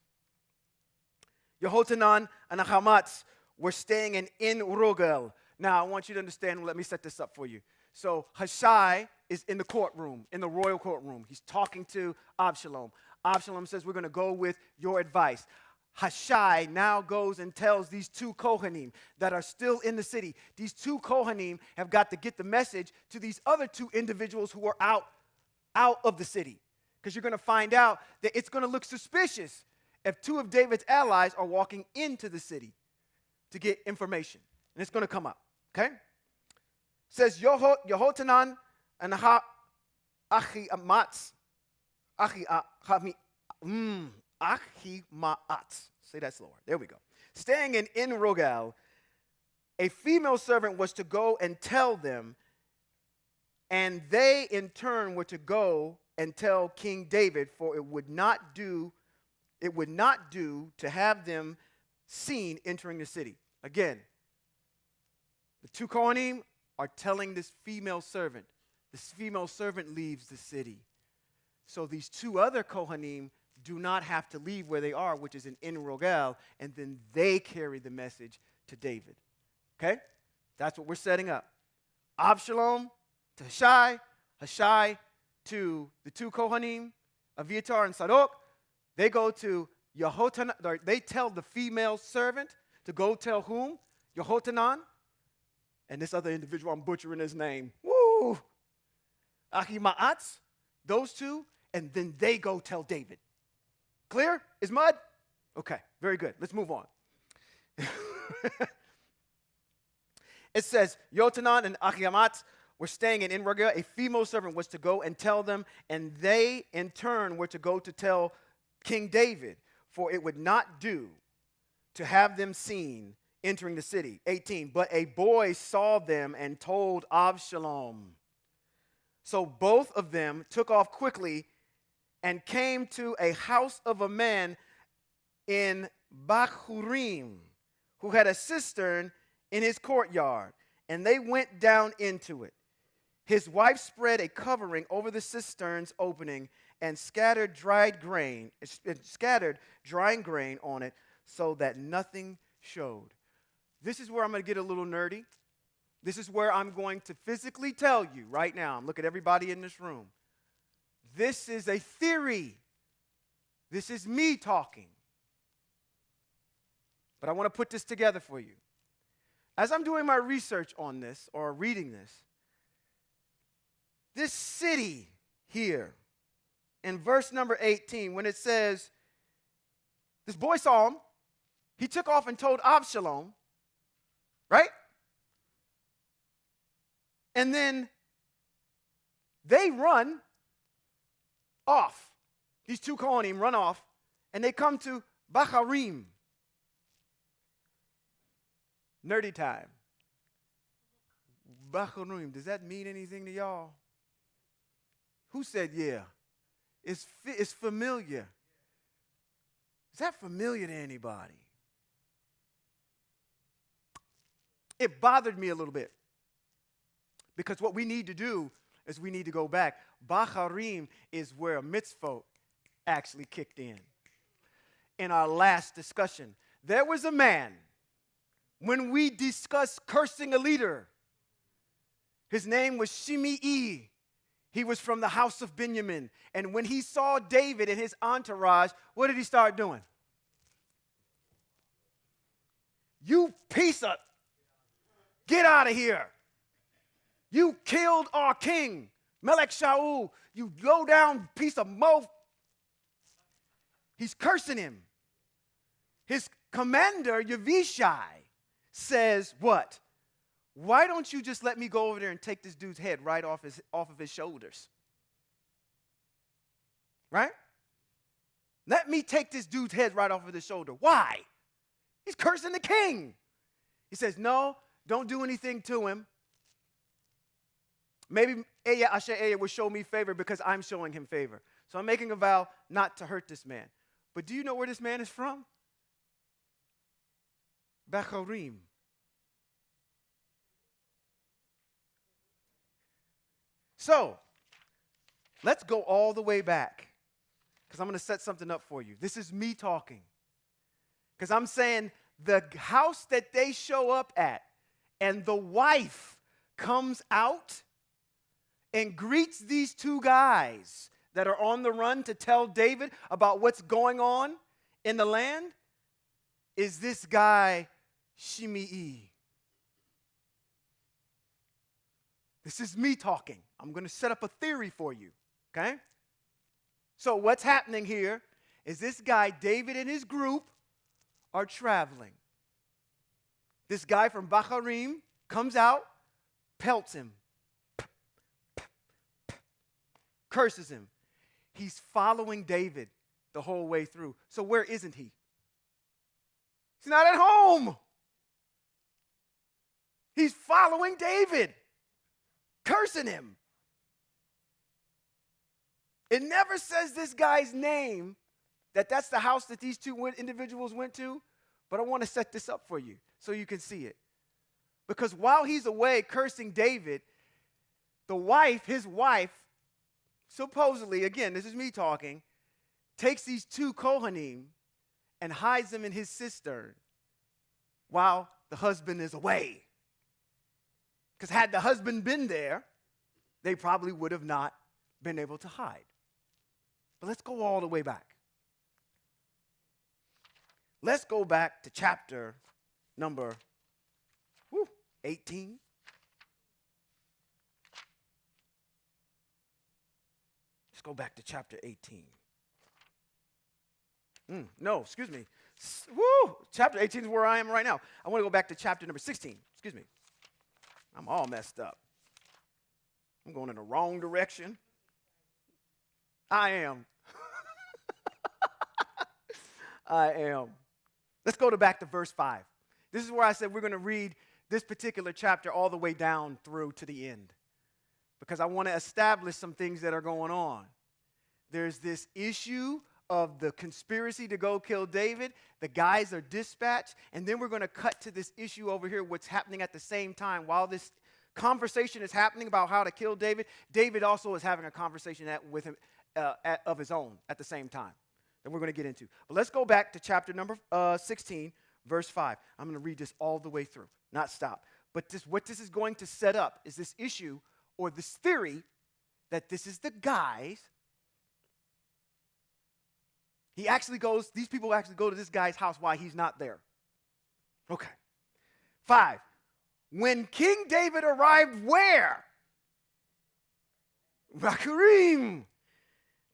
Yehochanan and Ahimaaz were staying in En-Rogel. Now, I want you to understand, let me set this up for you. So, Hushai is in the courtroom, in the royal courtroom. He's talking to Absalom. Absalom says, we're going to go with your advice. Hushai now goes and tells these two Kohanim that are still in the city. These two Kohanim have got to get the message to these other two individuals who are out of the city. Because you're going to find out that it's going to look suspicious if two of David's allies are walking into the city to get information. And it's going to come up. Okay? It says Yehochanan and Ahimaaz. Ahimaaz. Say that slower. There we go. Staying in En-Rogel, a female servant was to go and tell them, and they in turn were to go and tell King David, for it would not do to have them seen entering the city. Again, the two Kohanim are telling this female servant. This female servant leaves the city. So these two other Kohanim do not have to leave where they are, which is in En Rogel, and then they carry the message to David. Okay? That's what we're setting up. Absalom to Hushai, Hushai to the two Kohanim, Aviatar and Sadok. They go to Yehotanan, or they tell the female servant to go tell whom? Yehotanan. And this other individual, I'm butchering his name. Woo! Ahimaatz, those two, and then they go tell David. Clear? Is mud? Okay, very good. Let's move on. It says, Yotanan and Ahimaatz were staying in Enrogel. A female servant was to go and tell them, and they in turn were to go to tell King David, for it would not do to have them seen entering the city. 18, but a boy saw them and told Absalom. So both of them took off quickly and came to a house of a man in Bachurim, who had a cistern in his courtyard, and they went down into it. His wife spread a covering over the cistern's opening and scattered drying grain on it so that nothing showed. This is where I'm going to get a little nerdy. This is where I'm going to physically tell you right now. I'm looking at everybody in this room. This is a theory. This is me talking. But I want to put this together for you. As I'm doing my research on this, or reading this city here, in verse number 18, when it says, this boy saw him, he took off and told Absalom, right? And then they run off. These two Kohanim run off, and they come to Bacharim. Nerdy time. Bacharim, does that mean anything to y'all? Who said yeah? It's familiar. Is that familiar to anybody? It bothered me a little bit. Because what we need to do is we need to go back. Bacharim is where mitzvot actually kicked in. In our last discussion, there was a man, when we discussed cursing a leader, his name was Shimei. He was from the house of Benjamin. And when he saw David and his entourage, what did he start doing? You piece of, get out of here. You killed our king, Melech Shaul. You low down piece of mo. He's cursing him. His commander, Yavishai, says what? Why don't you just let me go over there and take this dude's head right off of his shoulders? Right? Let me take this dude's head right off of his shoulder. Why? He's cursing the king. He says, no, don't do anything to him. Maybe Asher will show me favor because I'm showing him favor. So I'm making a vow not to hurt this man. But do you know where this man is from? Bacharim. So, let's go all the way back, because I'm going to set something up for you. This is me talking. Because I'm saying the house that they show up at, and the wife comes out and greets these two guys that are on the run to tell David about what's going on in the land, is this guy, Shimei. This is me talking. I'm going to set up a theory for you, okay? So what's happening here is this guy, David, and his group are traveling. This guy from Bacharim comes out, pelts him, curses him. He's following David the whole way through. So where isn't he? He's not at home. He's following David, cursing him. It never says this guy's name, that's the house that these two individuals went to, but I want to set this up for you so you can see it. Because while he's away cursing David, his wife, supposedly, again, this is me talking, takes these two Kohanim and hides them in his cistern while the husband is away. Because had the husband been there, they probably would have not been able to hide. But let's go all the way back. Let's go back to chapter number 18. Let's go back to chapter 18. No, excuse me. Chapter 18 is where I am right now. I want to go back to chapter number 16. Excuse me. I'm all messed up. I'm going in the wrong direction. I am. I am. Let's go back to verse 5. This is where I said we're going to read this particular chapter all the way down through to the end, because I want to establish some things that are going on. There's this issue of the conspiracy to go kill David. The guys are dispatched, and then we're going to cut to this issue over here, what's happening at the same time. While this conversation is happening about how to kill David, David also is having a conversation with him of his own at the same time that we're going to get into. But let's go back to chapter number 16, verse 5. I'm going to read this all the way through, not stop. But what this is going to set up is this issue or this theory that this is the guys. These people actually go to this guy's house while he's not there. Okay. 5. When King David arrived where? Bahurim.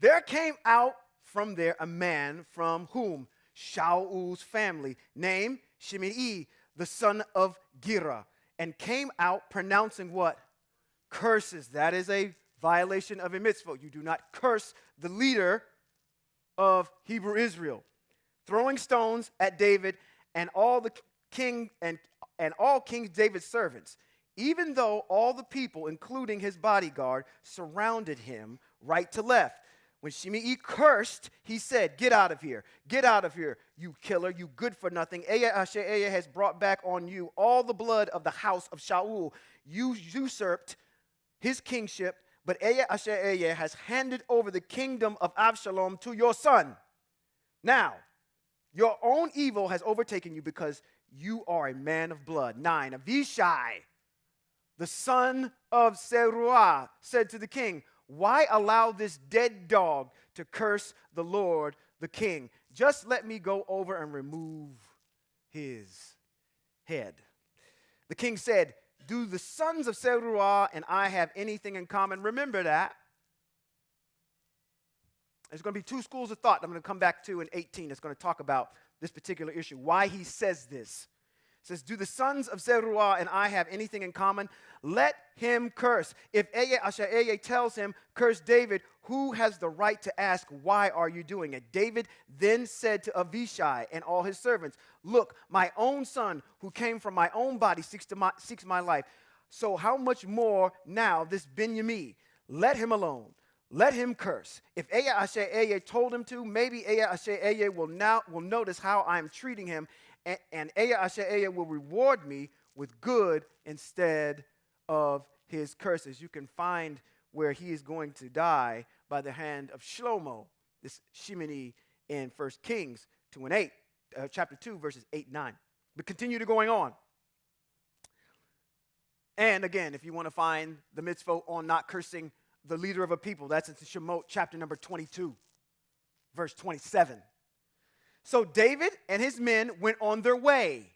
There came out from there a man from whom? Shaul's family, named Shimei, the son of Gera, and came out pronouncing what? Curses. That is a violation of a mitzvah. You do not curse the leader of Hebrew Israel, throwing stones at David and all the king and all King David's servants, even though all the people, including his bodyguard, surrounded him right to left. When Shimei cursed, he said, "Get out of here, you killer, you good for nothing. Asher has brought back on you all the blood of the house of Shaul. You usurped his kingship, but Asher has handed over the kingdom of Absalom to your son. Now, your own evil has overtaken you because you are a man of blood." 9. Avishai, the son of Zeruiah, said to the king, "Why allow this dead dog to curse the Lord, the king? Just let me go over and remove his head." The king said, "Do the sons of Zeruiah and I have anything in common?" Remember that. There's going to be two schools of thought I'm going to come back to in 18. That's going to talk about this particular issue, why he says this. It says, "Do the sons of Zeruiah and I have anything in common? Let him curse. If Asher tells him, 'Curse David,' who has the right to ask, 'Why are you doing it?'" David then said to Avishai and all his servants, "Look, my own son who came from my own body seeks my life. So how much more now this Benjamin? Let him alone. Let him curse. If Asher told him to, maybe Asher will notice how I'm treating him, and Asher will reward me with good instead of his curses." You can find where he is going to die by the hand of Shlomo, this Shimei, in 1 Kings 2 and 8, chapter 2, verses 8 and 9. But continue to going on. And again, if you want to find the mitzvah on not cursing the leader of a people, that's in Shemot chapter number 22, verse 27. So David and his men went on their way.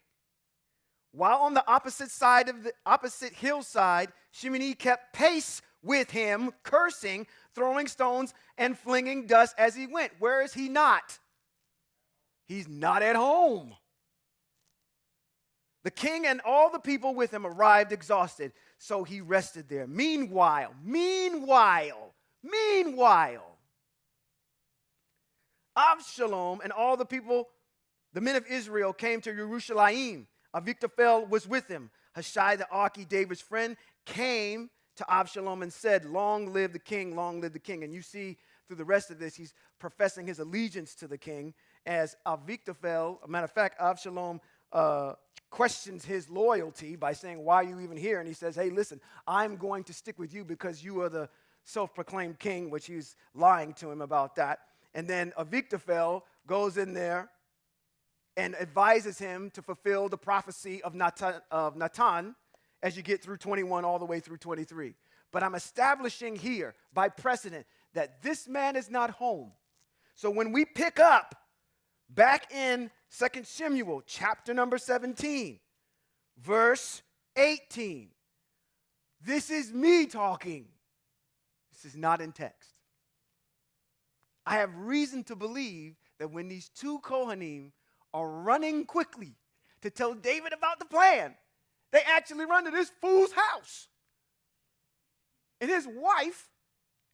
While on the opposite hillside, Shimei kept pace with him, cursing, throwing stones, and flinging dust as he went. Where is he not? He's not at home. The king and all the people with him arrived exhausted, so he rested there. Meanwhile, Absalom and all the people, the men of Israel, came to Jerusalem. Ahithophel was with him. Hushai the Archi, David's friend, came to Absalom and said, "Long live the king, long live the king." And you see through the rest of this, he's professing his allegiance to the king, as Ahithophel, a matter of fact, Absalom questions his loyalty by saying, "Why are you even here?" And he says, "Hey, listen, I'm going to stick with you because you are the self-proclaimed king," which he's lying to him about that. And then Ahithophel goes in there and advises him to fulfill the prophecy of Natan as you get through 21 all the way through 23. But I'm establishing here by precedent that this man is not home. So when we pick up back in 2 Samuel chapter number 17, verse 18, this is me talking. This is not in text. I have reason to believe that when these two Kohanim are running quickly to tell David about the plan, they actually run to this fool's house. And his wife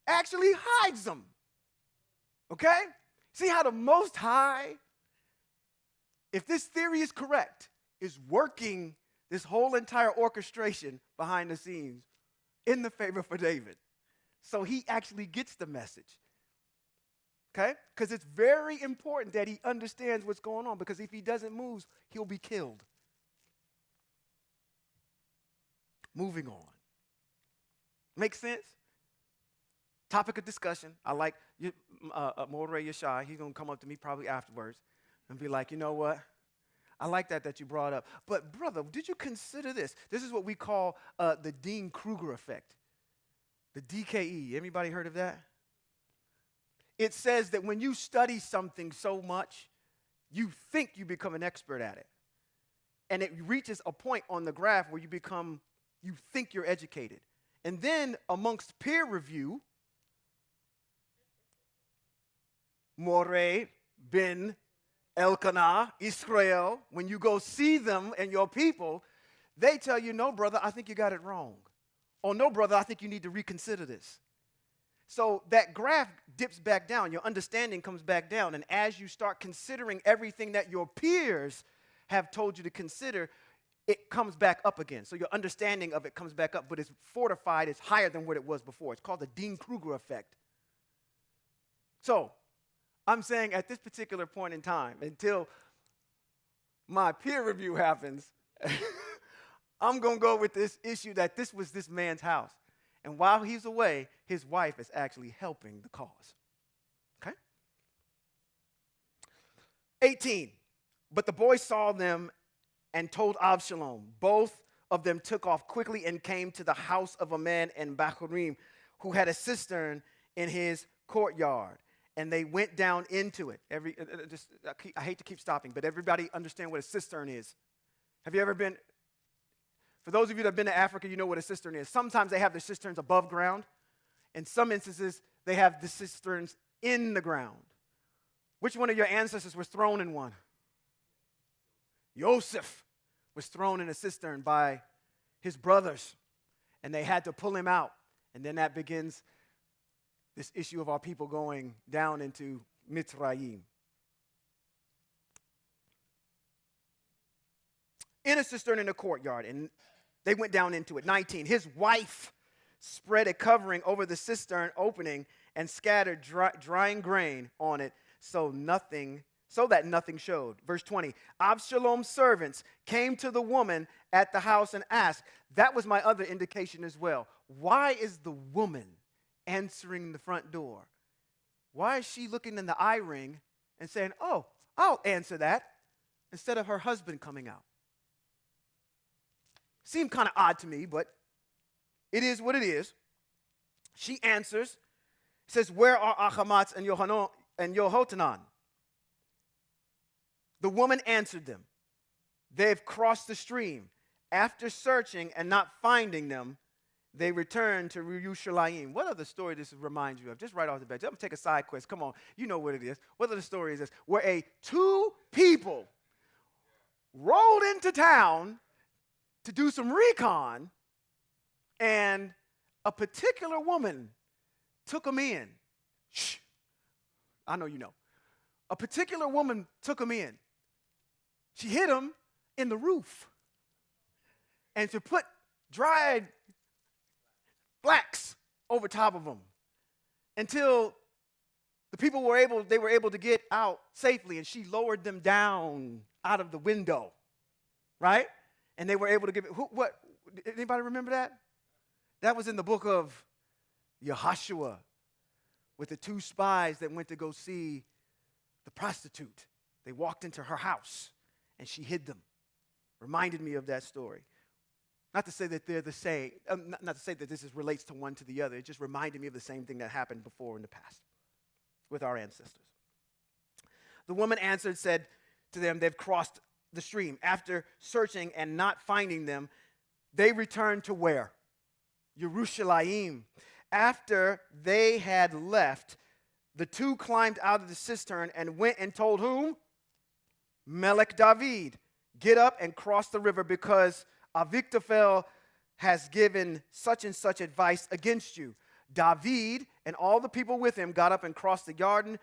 actually hides them. Okay? See how the Most High, if this theory is correct, is working this whole entire orchestration behind the scenes in the favor for David. So he actually gets the message. Okay? Because it's very important that he understands what's going on, because if he doesn't move, he'll be killed. Moving on. Make sense? Topic of discussion. I like Moreh Yeshai. He's going to come up to me probably afterwards and be like, you know what? I like that you brought up. But brother, did you consider this? This is what we call the Dunning-Kruger effect. The DKE. Anybody heard of that? It says that when you study something so much, you think you become an expert at it. And it reaches a point on the graph where you think you're educated. And then amongst peer review, Moreh, Ben, Elkanah, Israel, when you go see them and your people, they tell you, no, brother, I think you got it wrong. Oh, no, brother, I think you need to reconsider this. So that graph dips back down. Your understanding comes back down. And as you start considering everything that your peers have told you to consider, it comes back up again. So your understanding of it comes back up, but it's fortified, it's higher than what it was before. It's called the Dunning-Kruger effect. So I'm saying at this particular point in time, until my peer review happens, I'm going to go with this issue that this was this man's house. And while he's away, his wife is actually helping the cause. Okay? 18. But the boys saw them and told Absalom. Both of them took off quickly and came to the house of a man in Bahurim who had a cistern in his courtyard. And they went down into it. I hate to keep stopping, but everybody understand what a cistern is. Have you ever been? For those of you that have been to Africa, you know what a cistern is. Sometimes they have the cisterns above ground. In some instances, they have the cisterns in the ground. Which one of your ancestors was thrown in one? Joseph was thrown in a cistern by his brothers, and they had to pull him out. And then that begins this issue of our people going down into Mitzrayim. In a cistern in the courtyard, and they went down into it. 19, his wife spread a covering over the cistern opening and scattered drying grain on it so that nothing showed. Verse 20, Absalom's servants came to the woman at the house and asked. That was my other indication as well. Why is the woman answering the front door? Why is she looking in the eye ring and saying, oh, I'll answer that, instead of her husband coming out? Seemed kind of odd to me, but it is what it is. She answers, says, where are Achamatz and Yehohanan? The woman answered them, they've crossed the stream. After searching and not finding them, they returned to Yerushalayim. What other story this reminds you of? Just right off the bat. I'm going to take a side quest. Come on, you know what it is. What other story is this? Where two people rolled into town to do some recon, and a particular woman took them in. Shh. I know you know. A particular woman took them in. She hid them in the roof. And to put dried flax over top of them until the people were able to get out safely, and she lowered them down out of the window, right? And they were able to give it. What? Anybody remember that? That was in the book of Yehoshua, with the two spies that went to go see the prostitute. They walked into her house and she hid them. Reminded me of that story. Not to say that they're the same, not to say that this relates to one to the other. It just reminded me of the same thing that happened before in the past with our ancestors. The woman answered, said to them, they've crossed the stream. After searching and not finding them, they returned to where? Yerushalayim. After they had left, the two climbed out of the cistern and went and told whom? Melech David, get up and cross the river because Avitophel has given such and such advice against you. David and all the people with him got up and crossed the Jordan.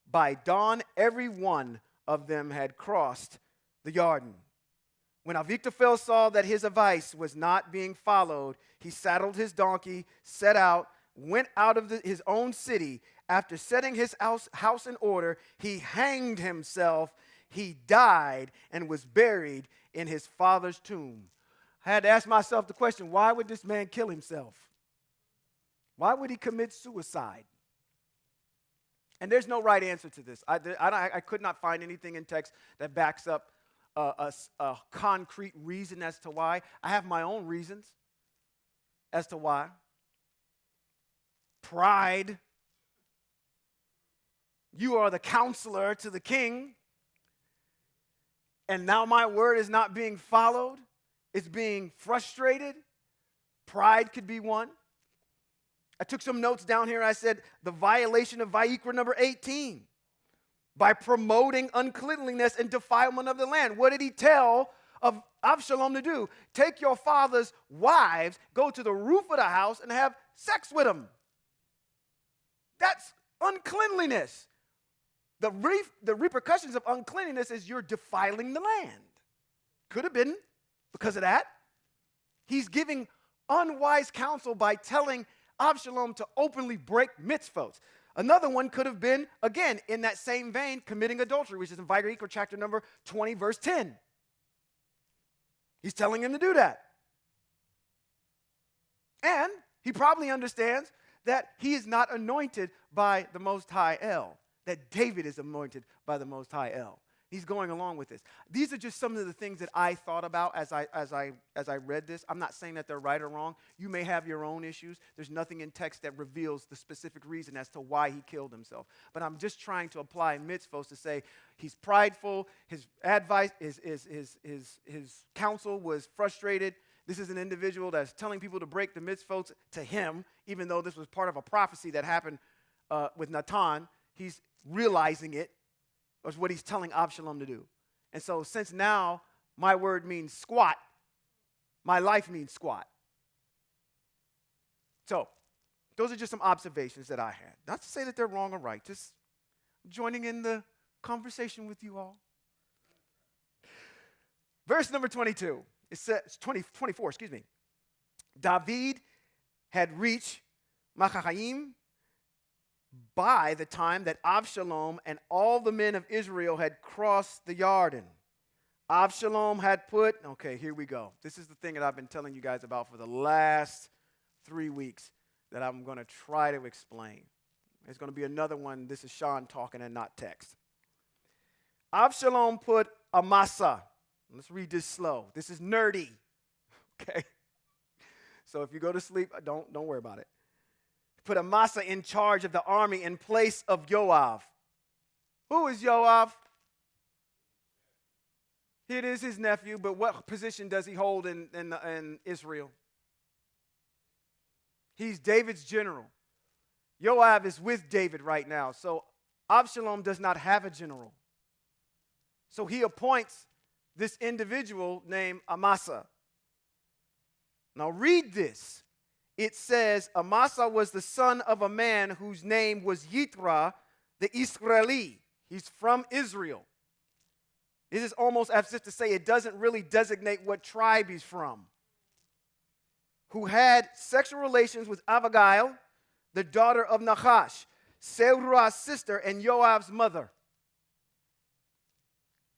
By dawn, every one of them had crossed the Jordan. When Avitophel saw that his advice was not being followed, he saddled his donkey, set out, went out of his own city. After setting his house in order, he hanged himself. He died and was buried in his father's tomb. I had to ask myself the question, why would this man kill himself? Why would he commit suicide? And there's no right answer to this. I could not find anything in text that backs up a concrete reason as to why. I have my own reasons as to why. Pride. You are the counselor to the king, and now my word is not being followed. It's being frustrated. Pride could be one. I took some notes down here. I said the violation of Vayikra number 18 by promoting uncleanliness and defilement of the land. What did he tell of Avshalom to do? Take your father's wives, go to the roof of the house and have sex with them. That's uncleanliness. The repercussions of uncleanliness is you're defiling the land. Could have been because of that. He's giving unwise counsel by telling Avshalom to openly break mitzvot. Another one could have been, again, in that same vein, committing adultery, which is in Vayikra chapter number 20, verse 10. He's telling him to do that. And he probably understands that he is not anointed by the Most High El, that David is anointed by the Most High El. He's going along with this. These are just some of the things that I thought about as I read this. I'm not saying that they're right or wrong. You may have your own issues. There's nothing in text that reveals the specific reason as to why he killed himself. But I'm just trying to apply mitzvos to say he's prideful. His advice, his counsel was frustrated. This is an individual that's telling people to break the mitzvot to him, even though this was part of a prophecy that happened with Natan. He's realizing it. Is what he's telling Avshalom to do. And so since now my word means squat, my life means squat. So those are just some observations that I had. Not to say that they're wrong or right, just joining in the conversation with you all. Verse number 22, it says, 24, excuse me. David had reached Mahanaim by the time that Avshalom and all the men of Israel had crossed the Jordan. Avshalom had put, okay, here we go. This is the thing that I've been telling you guys about for the last 3 weeks that I'm going to try to explain. There's going to be another one. This is Sean talking and not text. Avshalom put Amasa. Let's read this slow. This is nerdy. Okay? So if you go to sleep, don't worry about it. Put Amasa in charge of the army in place of Yoav. Who is Yoav? It is his nephew, but what position does he hold in Israel? He's David's general. Yoav is with David right now, so Avshalom does not have a general. So he appoints this individual named Amasa. Now read this. It says, Amasa was the son of a man whose name was Yitra, the Israeli. He's from Israel. This is almost as if to say it doesn't really designate what tribe he's from. Who had sexual relations with Abigail, the daughter of Nahash, Seruah's sister and Yoav's mother.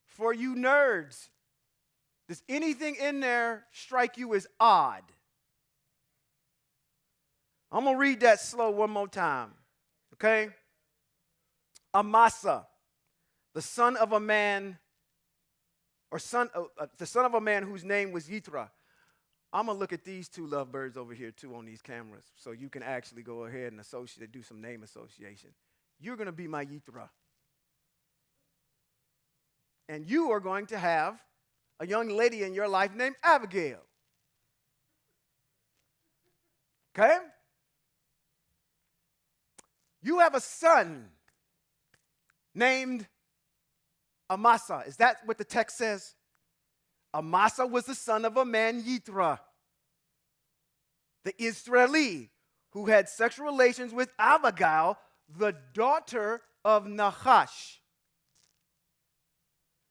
For you nerds, does anything in there strike you as odd? I'm going to read that slow one more time. Okay? Amasa, the son of a man, or the son of a man whose name was Yithra. I'm going to look at these two lovebirds over here, too, on these cameras, so you can actually go ahead and do some name association. You're going to be my Yithra. And you are going to have a young lady in your life named Abigail. Okay? You have a son named Amasa. Is that what the text says? Amasa was the son of a man, Yithra, the Israeli, who had sexual relations with Abigail, the daughter of Nahash,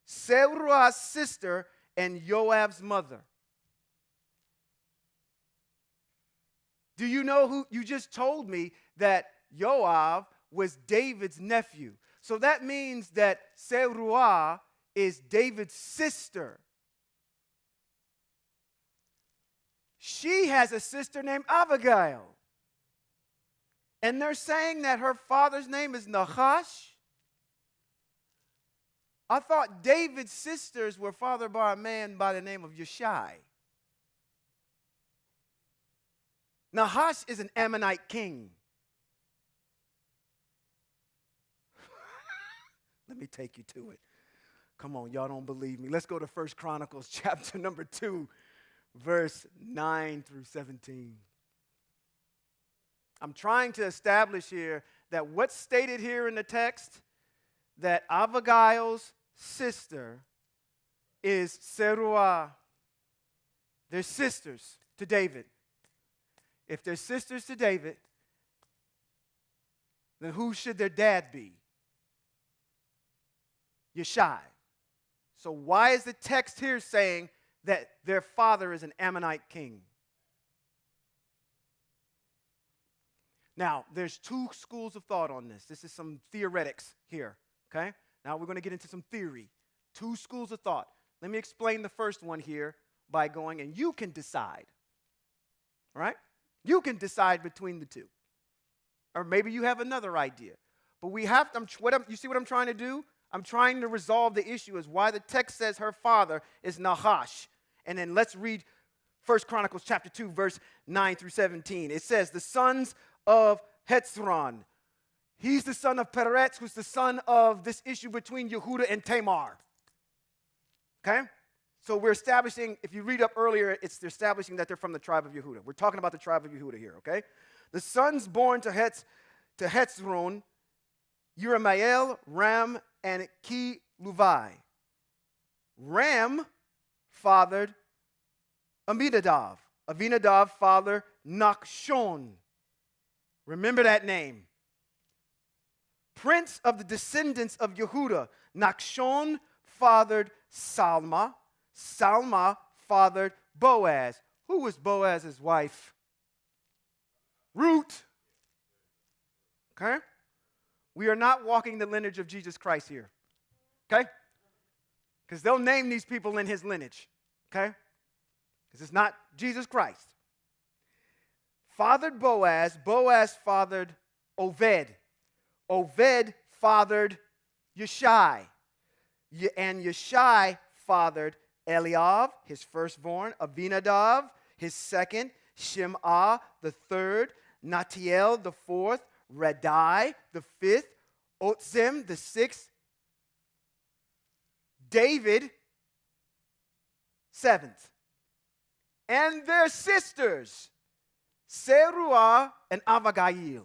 Seruah's sister and Joab's mother. Do you know who? You just told me that Joab was David's nephew. So that means that Seruah is David's sister. She has a sister named Abigail. And they're saying that her father's name is Nahash. I thought David's sisters were fathered by a man by the name of Yeshai. Nahash is an Ammonite king. Let me take you to it. Come on, y'all don't believe me. Let's go to 1 Chronicles chapter number 2, verse 9 through 17. I'm trying to establish here that what's stated here in the text, that Abigail's sister is Seruah. They're sisters to David. If they're sisters to David, then who should their dad be? Yeshai. So why is the text here saying that their father is an Ammonite king? Now, there's two schools of thought on this. This is some theoretics here, okay? Now we're going to get into some theory. Two schools of thought. Let me explain the first one here by going, and you can decide, all right? You can decide between the two. Or maybe you have another idea. But we have to, you see what I'm trying to do? I'm trying to resolve the issue as why the text says her father is Nahash. And then let's read 1 Chronicles chapter 2, verse 9 through 17. It says, the sons of Hetzron. He's the son of Peretz, who's the son of this issue between Yehuda and Tamar. Okay? So we're establishing, if you read up earlier, they're establishing that they're from the tribe of Yehuda. We're talking about the tribe of Yehuda here, okay? The sons born to Hetzron, Yerahmeel, Ram, and Ki-Luvai. Ram fathered Aminadab. Aminadab fathered Nachshon. Remember that name. Prince of the descendants of Yehuda. Nachshon fathered Salma. Salma fathered Boaz. Who was Boaz's wife? Ruth. Okay? We are not walking the lineage of Jesus Christ here. Okay? Because they'll name these people in his lineage. Okay? Because it's not Jesus Christ. Fathered Boaz. Boaz fathered Oved. Oved fathered Yeshai. And Yeshai fathered Eliab, his firstborn, Abinadab, his second, Shim'ah, the third, Natiel, the fourth, Radai, the fifth, Otzim, the sixth, David, seventh. And their sisters, Seruah and Abigail.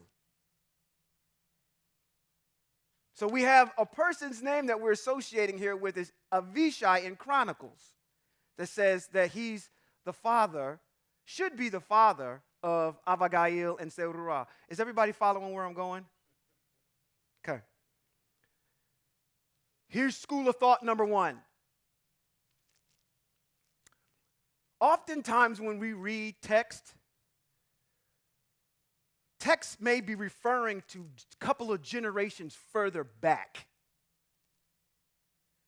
So we have a person's name that we're associating here with is Avishai in Chronicles that says that he's the father, should be the father of Abigail and Seruah. Is everybody following where I'm going? Okay. Here's school of thought number one. Oftentimes when we read text may be referring to a couple of generations further back.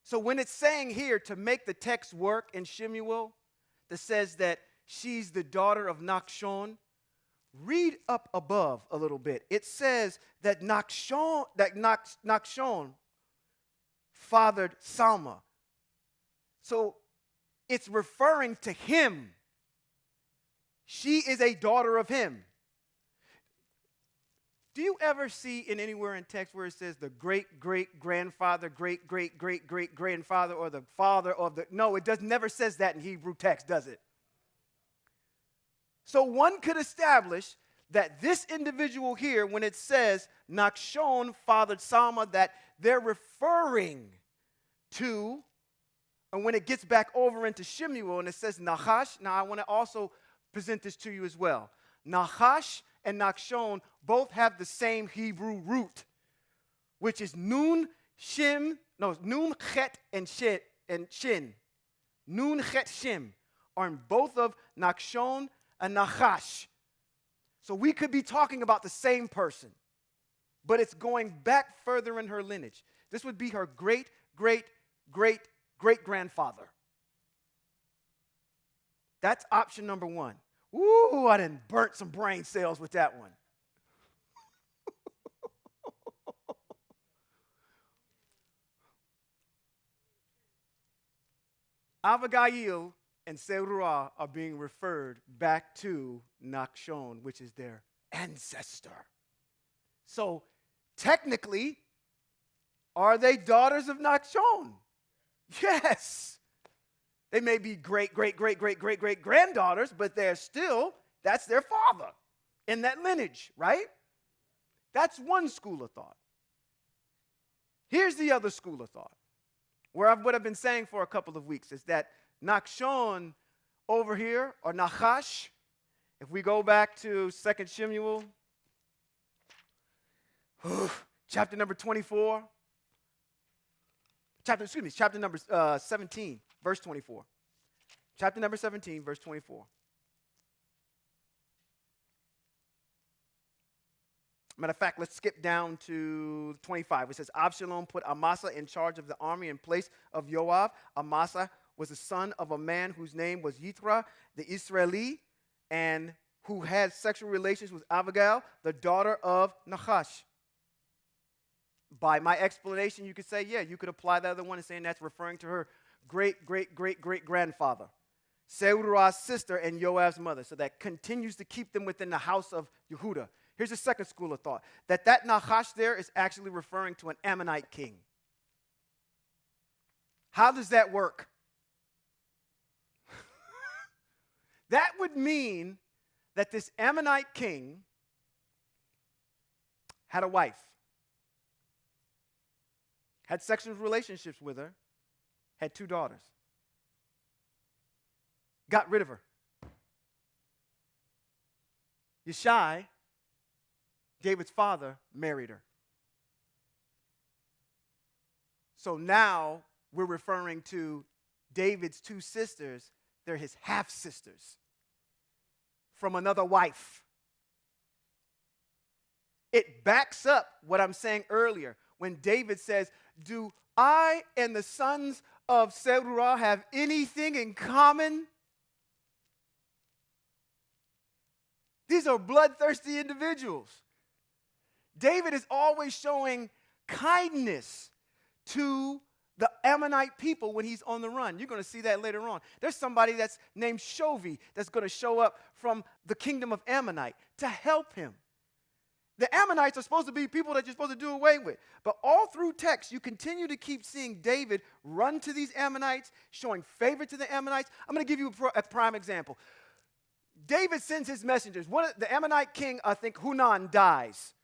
So when it's saying here to make the text work in Shemuel that says that she's the daughter of Nachshon, read up above a little bit. It says that Nachshon fathered Salma. So it's referring to him. She is a daughter of him. Do you ever see in anywhere in text where it says the great-great-grandfather, great-great-great-great-grandfather, or the father of the... No, it never says that in Hebrew text, does it? So one could establish that this individual here, when it says Nachshon fathered Salma, that they're referring to, and when it gets back over into Shemuel and it says Nachash, now I want to also present this to you as well. Nachash and Nachshon both have the same Hebrew root, which is Nun Chet and Shin. Nun Chet Shim are in both of Nachshon and Nachash. So we could be talking about the same person, but it's going back further in her lineage. This would be her great-great-great-great-grandfather. That's option number one. Ooh, I done burnt some brain cells with that one. Abigail and Serua are being referred back to Nachshon, which is their ancestor. So, technically, are they daughters of Nachshon? Yes. They may be great-great-great-great-great-great-granddaughters, but that's their father in that lineage, right? That's one school of thought. Here's the other school of thought, what I've been saying for a couple of weeks is that Nachshon over here, or Nachash, if we go back to 2 Shemuel, chapter number 24, chapter number 17, verse 24. Chapter number 17, verse 24. Matter of fact, let's skip down to 25. It says, Absalom put Amasa in charge of the army in place of Joab. Amasa was the son of a man whose name was Yithra, the Israeli, and who had sexual relations with Abigail, the daughter of Nachash. By my explanation, you could say, yeah, you could apply the other one and saying that's referring to her great-great-great-great-grandfather, Seruah's sister and Joab's mother. So that continues to keep them within the house of Yehuda. Here's the second school of thought, that Nachash there is actually referring to an Ammonite king. How does that work? That would mean that this Ammonite king had a wife, had sexual relationships with her, had 2 daughters, got rid of her. Yishai, David's father, married her. So now we're referring to David's 2 sisters. They're his half-sisters from another wife. It backs up what I'm saying earlier when David says, do I and the sons of Seruah have anything in common? These are bloodthirsty individuals. David is always showing kindness to the Ammonite people when he's on the run. You're going to see that later on. There's somebody that's named Shovi that's going to show up from the kingdom of Ammonite to help him. The Ammonites are supposed to be people that you're supposed to do away with. But all through text, you continue to keep seeing David run to these Ammonites, showing favor to the Ammonites. I'm going to give you a prime example. David sends his messengers. The Ammonite king, I think, Hunan, dies.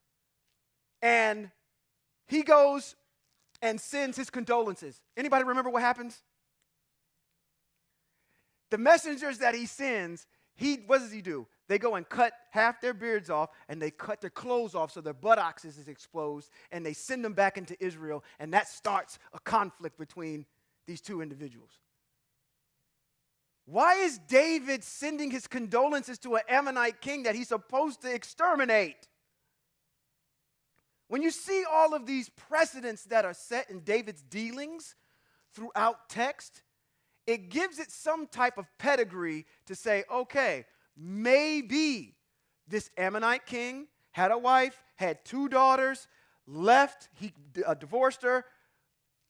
And he goes and sends his condolences. Anybody remember what happens? The messengers that he sends, what does he do? They go and cut half their beards off, and they cut their clothes off so their buttocks is exposed, and they send them back into Israel, and that starts a conflict between these 2 individuals. Why is David sending his condolences to an Ammonite king that he's supposed to exterminate? When you see all of these precedents that are set in David's dealings throughout text, it gives it some type of pedigree to say, okay, maybe This Ammonite king had a wife, had 2 daughters, left, he divorced her.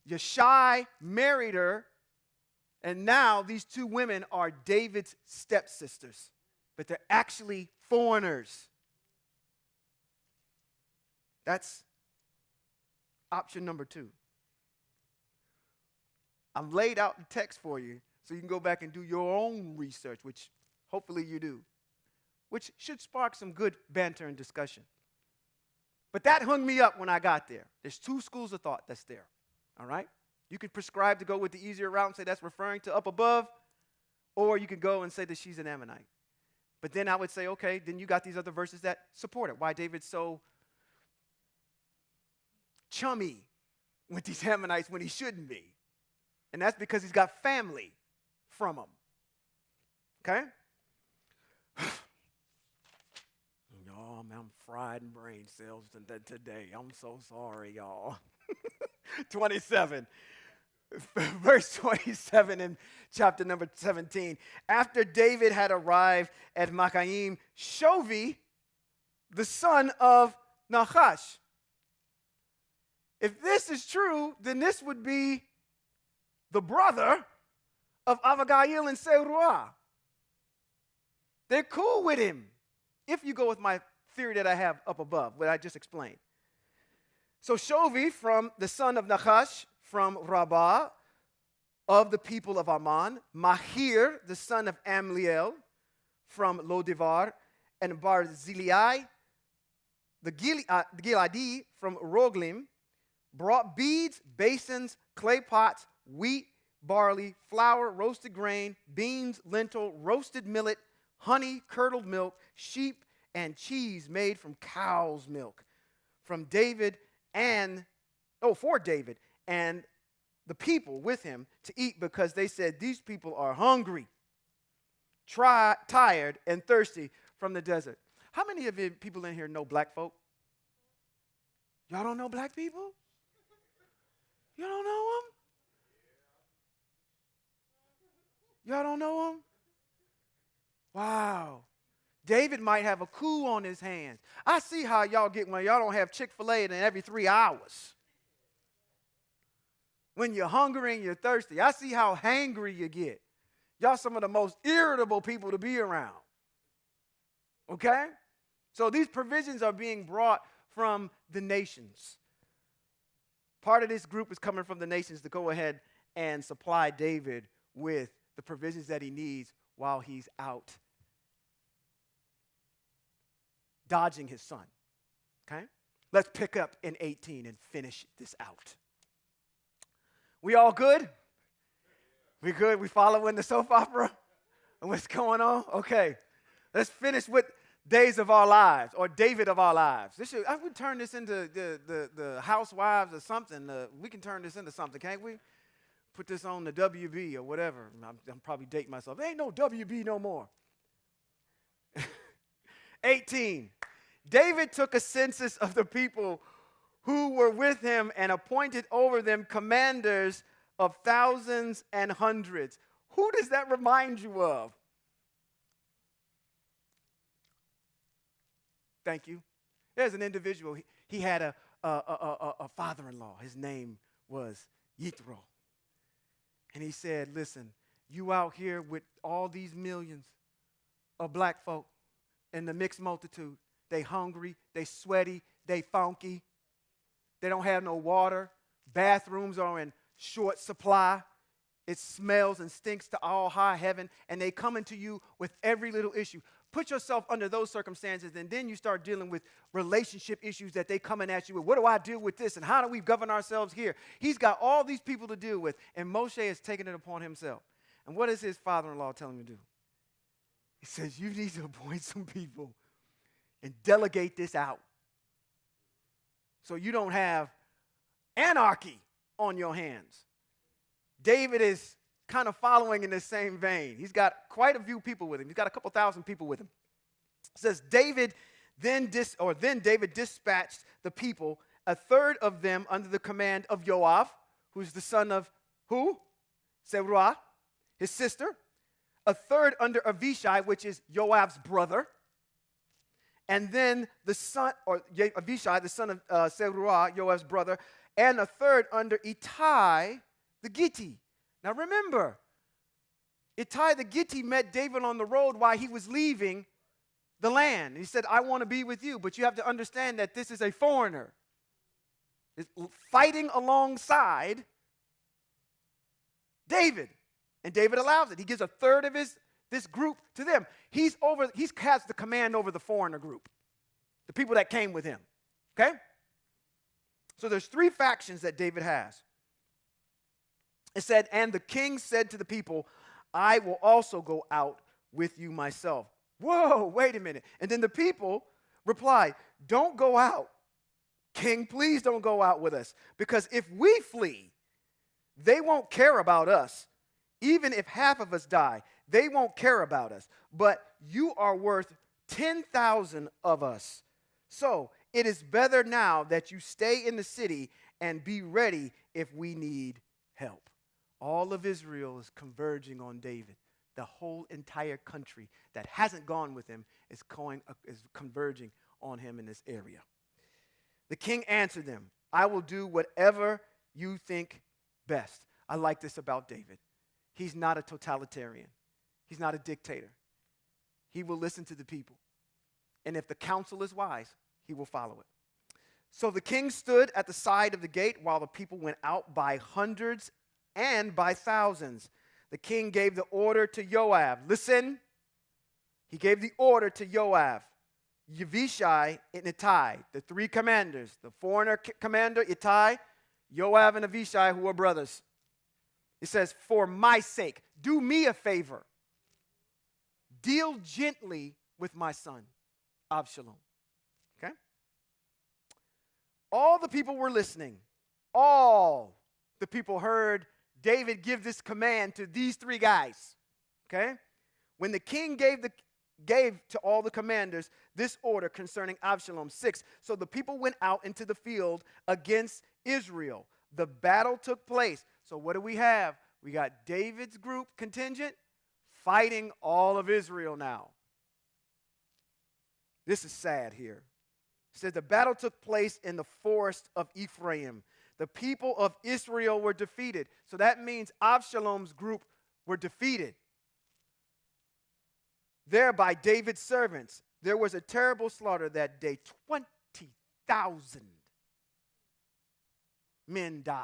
Yeshai married her, and now these 2 women are David's stepsisters, but they're actually foreigners. That's option number 2. I've laid out the text for you so you can go back and do your own research, which hopefully you do, which should spark some good banter and discussion. But that hung me up when I got there. There's 2 schools of thought that's there, all right? You could prescribe to go with the easier route and say that's referring to up above, or you could go and say that she's an Ammonite. But then I would say, okay, then you got these other verses that support it. Why David's so chummy with these Ammonites when he shouldn't be. And that's because he's got family from them. Okay? Y'all, I'm fried in brain cells today. I'm so sorry, y'all. 27. Verse 27 in chapter number 17. After David had arrived at Machaim, Shovi, the son of Nahash. If this is true, then this would be the brother of Abigail and Seruah. They're cool with him, if you go with my theory that I have up above, what I just explained. So Shovi, from the son of Nahash, from Rabbah, of the people of Ammon, Mahir, the son of Amliel, from Lodebar, and Barzillai, the Giladi, from Roglim, brought beads, basins, clay pots, wheat, barley, flour, roasted grain, beans, lentil, roasted millet, honey, curdled milk, sheep, and cheese made from cow's milk, from David for David and the people with him to eat, because they said, these people are hungry, tired, and thirsty from the desert. How many of you people in here know black folk? Y'all don't know black people? You don't know them? Y'all don't know them? Wow. David might have a coup on his hands. I see how y'all get when y'all don't have Chick-fil-A in every 3 hours. When you're hungry and you're thirsty. I see how hangry you get. Y'all some of the most irritable people to be around. Okay? So these provisions are being brought from the nations. Part of this group is coming from the nations to go ahead and supply David with the provisions that he needs while he's out dodging his son. Okay? Let's pick up in 18 and finish this out. We all good? We good? We following the soap opera? And what's going on? Okay. Let's finish with days of our lives, or David of our lives. I would turn this into the housewives or something. We can turn this into something, can't we? Put this on the WB or whatever. I'm probably dating myself. There ain't no WB no more. 18. David took a census of the people who were with him and appointed over them commanders of thousands and hundreds. Who does that remind you of? Thank you. There's an individual. He had a father-in-law. His name was Yithro. And he said, listen, you out here with all these millions of black folk in the mixed multitude. They hungry, they sweaty, they funky. They don't have no water. Bathrooms are in short supply. It smells and stinks to all high heaven. And they coming to you with every little issue. Put yourself under those circumstances, and then you start dealing with relationship issues that they coming at you with. What do I deal with this, and how do we govern ourselves here? He's got all these people to deal with, and Moshe has taken it upon himself. And what does his father-in-law tell him to do? He says, you need to appoint some people and delegate this out so you don't have anarchy on your hands. David is kind of following in the same vein. He's got quite a few people with him. He's got a couple thousand people with him. It says, David dispatched the people, a third of them under the command of Joab, who's the son of who? Seruah, his sister. A third under Avishai, which is Joab's brother. and then the son, or Avishai, the son of Zeruiah, Joab's brother, and a third under Ittai the Gittite. Now remember, Ittai the Gittite met David on the road while he was leaving the land. He said, I want to be with you, but you have to understand that this is a foreigner. Is fighting alongside David. And David allows it. He gives a third of this group to them. He has the command over the foreigner group, the people that came with him. Okay? So there's 3 factions that David has. It said, and the king said to the people, I will also go out with you myself. Whoa, wait a minute. And then the people replied, don't go out. King, please don't go out with us, because if we flee, they won't care about us. Even if half of us die, they won't care about us. But you are worth 10,000 of us. So it is better now that you stay in the city and be ready if we need help. All of Israel is converging on David. The whole entire country that hasn't gone with him is converging on him in this area. The king answered them, I will do whatever you think best. I like this about David. He's not a totalitarian. He's not a dictator. He will listen to the people. And if the counsel is wise, he will follow it. So the king stood at the side of the gate while the people went out by hundreds and by thousands. The king gave the order to Joab. Listen. He gave the order to Joab, Avishai, and Ittai, the 3 commanders, the foreigner commander, Ittai, Joab, and Avishai, who are brothers. It says, for my sake, do me a favor. Deal gently with my son, Absalom. Okay? All the people were listening. All the people heard David give this command to these 3 guys. Okay? When the king gave to all the commanders this order concerning Absalom. 6, so the people went out into the field against Israel. The battle took place. So what do we have? We got David's group contingent fighting all of Israel now. This is sad here. It says the battle took place in the forest of Ephraim. The people of Israel were defeated. So that means Absalom's group were defeated. There by David's servants, there was a terrible slaughter that day. 20,000 men died.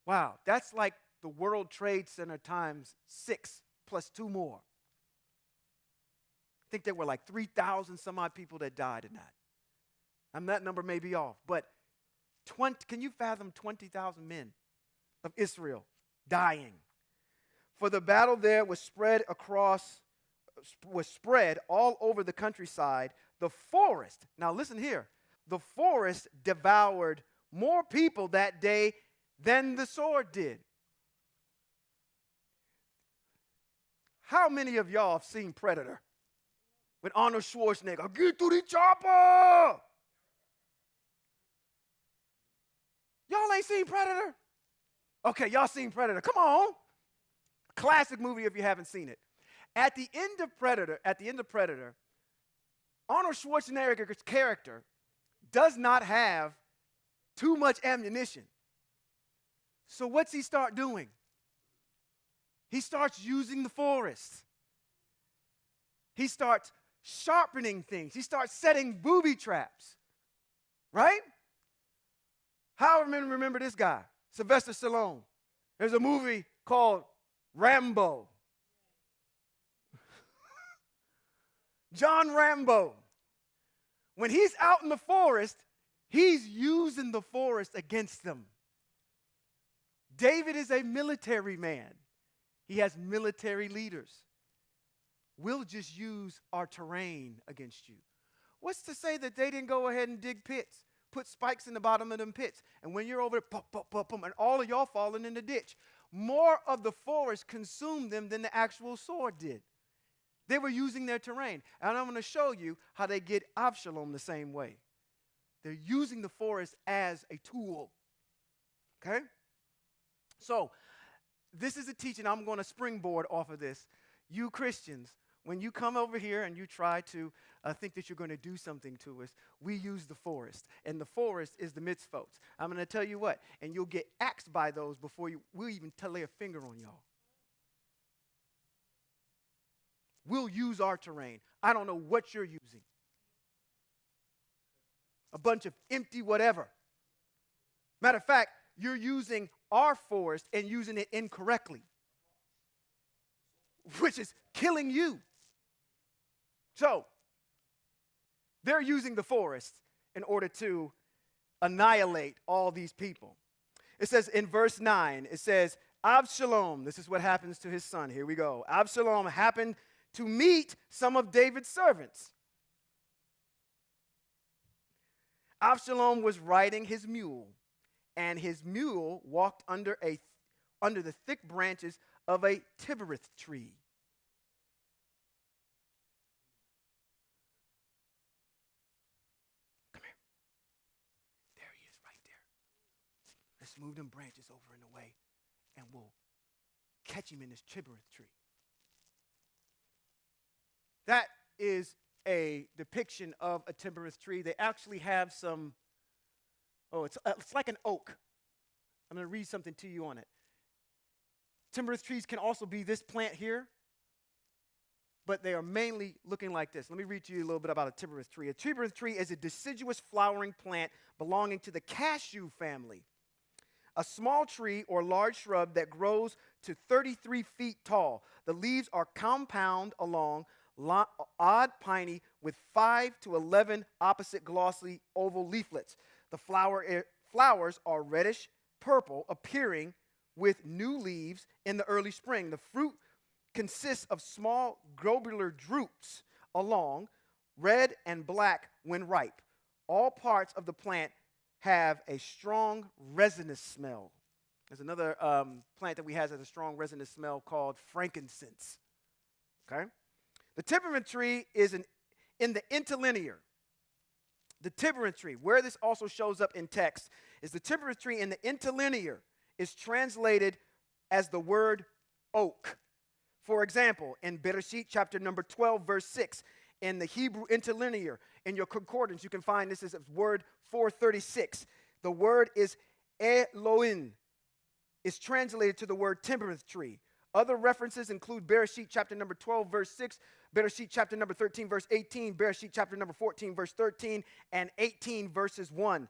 Wow, that's like the World Trade Center times 6 plus 2 more. I think there were like 3,000 some odd people that died in that. And that number may be off, but can you fathom 20,000 men of Israel dying? For the battle there was spread all over the countryside. The forest, now listen here, the forest devoured more people that day than the sword did. How many of y'all have seen Predator? With Arnold Schwarzenegger, get to the chopper! Y'all ain't seen Predator? Okay, y'all seen Predator. Come on. Classic movie if you haven't seen it. At the end of Predator, Arnold Schwarzenegger's character does not have too much ammunition. So what's he start doing? He starts using the forest. He starts sharpening things. He starts setting booby traps. Right? How remember this guy? Sylvester Stallone. There's a movie called Rambo. John Rambo. When he's out in the forest, he's using the forest against them. David is a military man. He has military leaders. We'll just use our terrain against you. What's to say that they didn't go ahead and dig pits, put spikes in the bottom of them pits, and when you're over there, pop, pop, pop, pop, and all of y'all falling in the ditch. More of the forest consumed them than the actual sword did. They were using their terrain. And I'm going to show you how they get Absalom the same way. They're using the forest as a tool. Okay? So, this is a teaching. I'm going to springboard off of this. you Christians, when you come over here and you try to think that you're going to do something to us, we use the forest. And the forest is the mitzvot. I'm going to tell you what, and you'll get axed by those before we'll even lay a finger on y'all. We'll use our terrain. I don't know what you're using. A bunch of empty whatever. Matter of fact, you're using our forest and using it incorrectly, which is killing you. So, they're using the forest in order to annihilate all these people. It says in verse 9, it says, Absalom, this is what happens to his son. Here we go. Absalom happened to meet some of David's servants. Absalom was riding his mule, and his mule walked under the thick branches of a terebinth tree. Come here. There he is, right there. Let's move them branches over in the way, and we'll catch him in this terebinth tree. That is a depiction of a terebinth tree. They actually have some, it's like an oak. I'm going to read something to you on it. Terebinth trees can also be this plant here, but they are mainly looking like this. Let me read to you a little bit about a terebinth tree. A terebinth tree is a deciduous flowering plant belonging to the cashew family. A small tree or large shrub that grows to 33 feet tall. The leaves are compound along, odd piney with 5 to 11 opposite glossy oval leaflets. The flowers are reddish purple, appearing with new leaves in the early spring. The fruit consists of small globular drupes along, red and black when ripe. All parts of the plant have a strong resinous smell. There's another plant that we have has a strong resinous smell called frankincense. Okay? The terebinth tree is in the interlinear. The terebinth tree, where this also shows up in text, is the terebinth tree in the interlinear is translated as the word oak. For example, in Bereshit chapter number 12, verse 6, in the Hebrew interlinear, in your concordance, you can find this as word 436. The word is Elohim. It's translated to the word terebinth tree. Other references include Bereshit chapter number 12, verse 6, Bereshit chapter number 13, verse 18, Bereshit chapter number 14, verse 13, and 18, verses 1.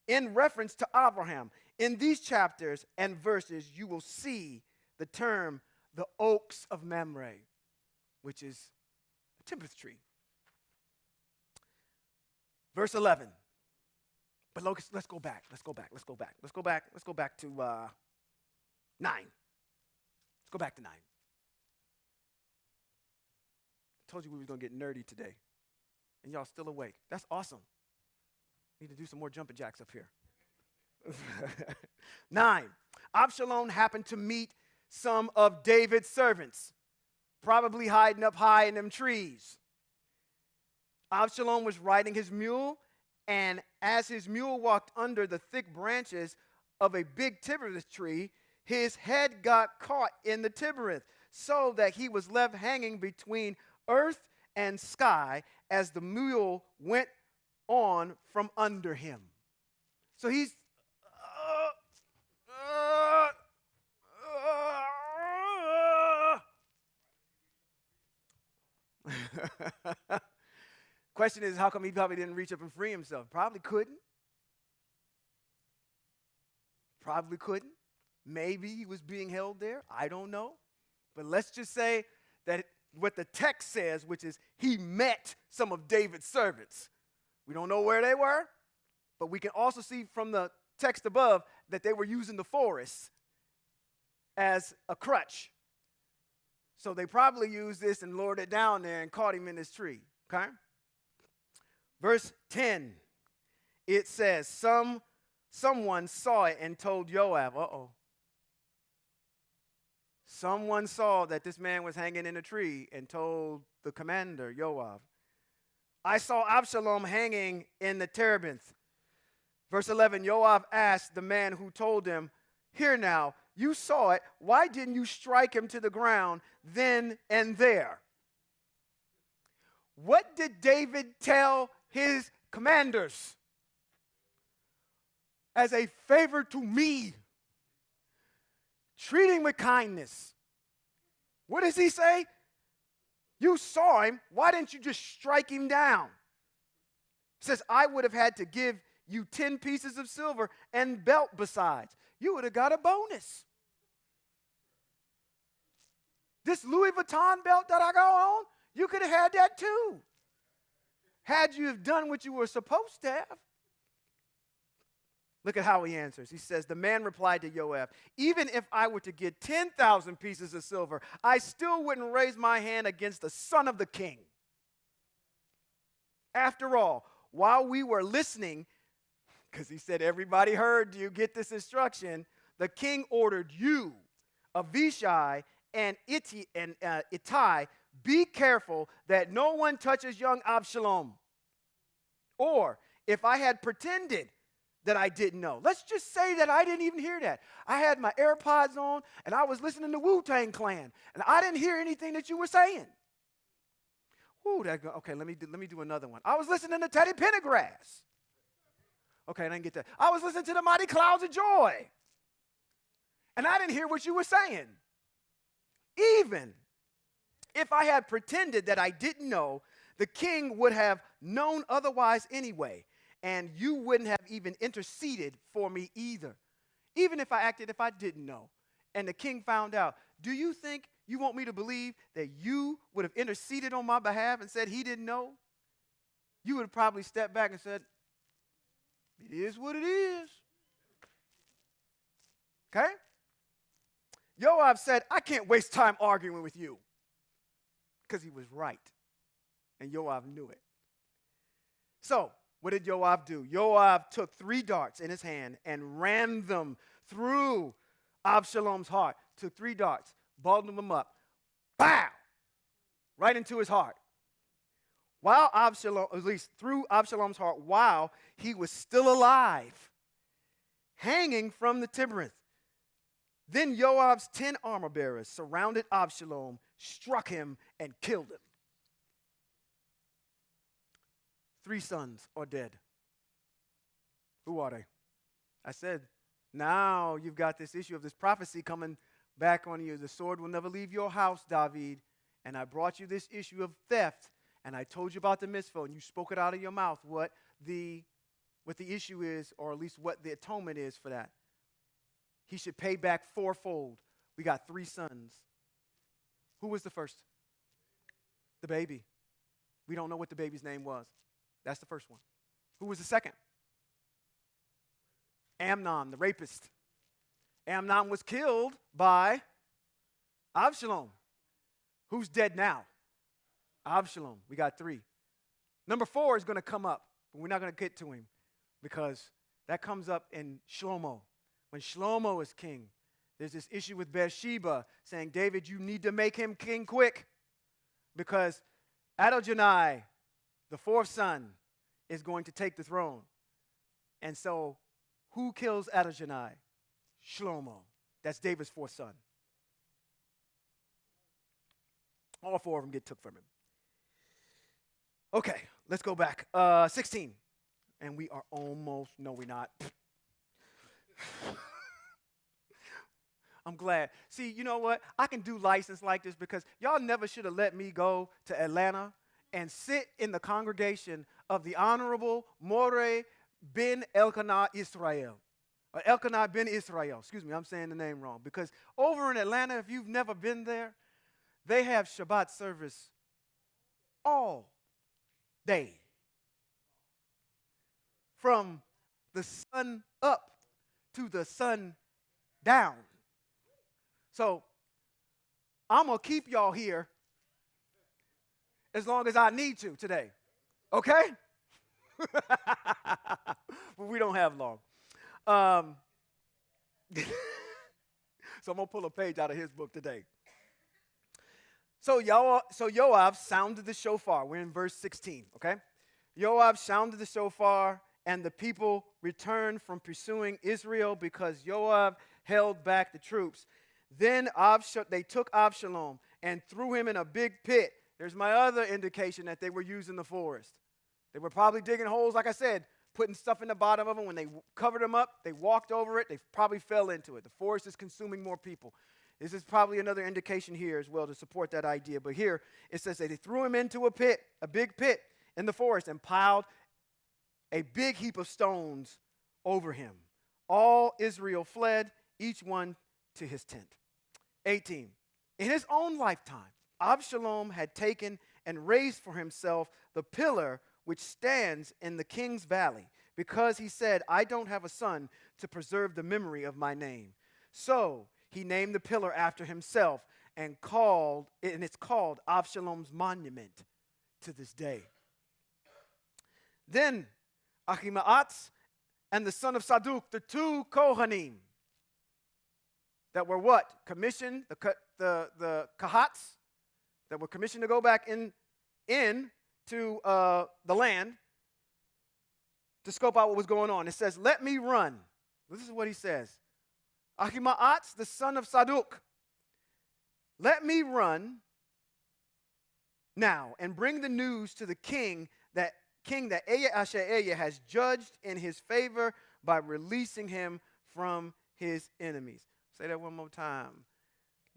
In reference to Abraham, in these chapters and verses, you will see the term, the oaks of Mamre, which is a terebinth tree. Verse 11. But let's go back. Let's go back to 9. Let's go back to 9. I told you we were going to get nerdy today. And y'all still awake. That's awesome. Need to do some more jumping jacks up here. 9. Absalom happened to meet some of David's servants, probably hiding up high in them trees. Absalom was riding his mule, and as his mule walked under the thick branches of a big terebinth tree, his head got caught in the terebinth, so that he was left hanging between earth and sky as the mule went on from under him. So he's question is, how come he probably didn't reach up and free himself? Probably couldn't. Maybe he was being held there. I don't know. But let's just say that what the text says, which is he met some of David's servants. We don't know where they were, but we can also see from the text above that they were using the forest as a crutch. So they probably used this and lowered it down there and caught him in this tree. Okay? Verse 10, it says, someone saw it and told Joab, someone saw that this man was hanging in a tree and told the commander, Joab, I saw Absalom hanging in the terebinth. Verse 11, Joab asked the man who told him, here now, You saw it. Why didn't you strike him to the ground then and there? What did David tell his commanders? As a favor to me, treat him with kindness. What does he say? You saw him. Why didn't you just strike him down? He says, I would have had to give you 10 pieces of silver and belt besides. You would have got a bonus. This Louis Vuitton belt that I got on, you could have had that too. Had you have done what you were supposed to have. Look at how he answers. He says, the man replied to Joab, even if I were to get 10,000 pieces of silver, I still wouldn't raise my hand against the son of the king. After all, while we were listening, because he said everybody heard you get this instruction, the king ordered you, Avishai and Ittai, be careful that no one touches young Absalom. Or if I had pretended that I didn't know. Let's just say that I didn't even hear that. I had my AirPods on and I was listening to Wu-Tang Clan and I didn't hear anything that you were saying. Ooh, okay, let me do another one. I was listening to Teddy Pendergrass. Okay, I didn't get that. I was listening to the Mighty Clouds of Joy. And I didn't hear what you were saying. Even if I had pretended that I didn't know, the king would have known otherwise anyway. And you wouldn't have even interceded for me either. Even if I acted if I didn't know. And the king found out. Do you think you want me to believe that you would have interceded on my behalf and said he didn't know? You would have probably stepped back and said, it is what it is. Okay? Joab said, I can't waste time arguing with you. Because he was right. And Joab knew it. So, what did Joab do? Joab took 3 darts in his hand and ran them through Absalom's heart. Took 3 darts, balled them up. Bow! Right into his heart. While Absalom, at least through Absalom's heart, while he was still alive, hanging from the terebinth. Then Joab's 10 armor bearers surrounded Absalom, struck him, and killed him. 3 sons are dead. Who are they? I said, now you've got this issue of this prophecy coming back on you. The sword will never leave your house, David. And I brought you this issue of theft. And I told you about the mitzvah, and you spoke it out of your mouth, what the issue is, or at least what the atonement is for that. He should pay back 4-fold. We got 3 sons. Who was the first? The baby. We don't know what the baby's name was. That's the first one. Who was the second? Amnon, the rapist. Amnon was killed by Absalom. Who's dead now? Absalom. We got 3. Number 4 is going to come up, but we're not going to get to him because that comes up in Shlomo. When Shlomo is king, there's this issue with Bathsheba saying, David, you need to make him king quick because Adonijah, the 4th son, is going to take the throne. And so, who kills Adonijah? Shlomo. That's David's 4th son. All 4 of them get took from him. Okay, let's go back. 16. And we are almost, no, we're not. I'm glad. See, you know what? I can do license like this because y'all never should have let me go to Atlanta and sit in the congregation of the Honorable Moreh ben Elkanah Israel. Or Elkanah ben Israel. Excuse me, I'm saying the name wrong. Because over in Atlanta, if you've never been there, they have Shabbat service all day. From the sun up to the sun down. So, I'm going to keep y'all here as long as I need to today. Okay? But we don't have long. So I'm going to pull a page out of his book today. So Joab sounded the shofar. We're in verse 16, okay? Joab sounded the shofar, and the people returned from pursuing Israel because Joab held back the troops. Then they took Absalom and threw him in a big pit. There's my other indication that they were using the forest. They were probably digging holes, like I said, putting stuff in the bottom of them. When they covered them up, they walked over it. They probably fell into it. The forest is consuming more people. This is probably another indication here as well to support that idea. But here it says that they threw him into a pit, a big pit in the forest, and piled a big heap of stones over him. All Israel fled, each one to his tent. 18. In his own lifetime, Absalom had taken and raised for himself the pillar which stands in the king's valley, because he said, I don't have a son to preserve the memory of my name. So he named the pillar after himself and it's called Absalom's monument to this day. Then Ahimaaz and the son of Sadok, the two Kohanim that were what? Commissioned, the Kahats that were commissioned to go back in to the land to scope out what was going on. It says, let me run. This is what he says. Ahimaaz, the son of Sadok, let me run now and bring the news to the king that Aya has judged in his favor by releasing him from his enemies. Say that one more time.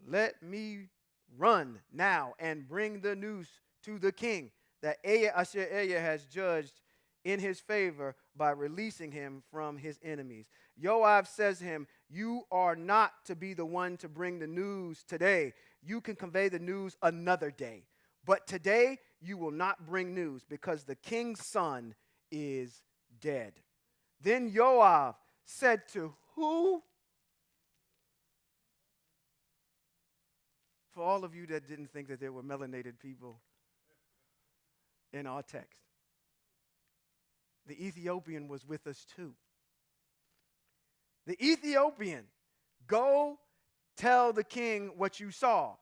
Let me run now and bring the news to the king that Aya has judged in his favor by releasing him from his enemies. Joab says to him, you are not to be the one to bring the news today. You can convey the news another day. But today you will not bring news because the king's son is dead. Then Joab said to who? For all of you that didn't think that there were melanated people in our text, the Ethiopian was with us too. The Ethiopian, go tell the king what you saw.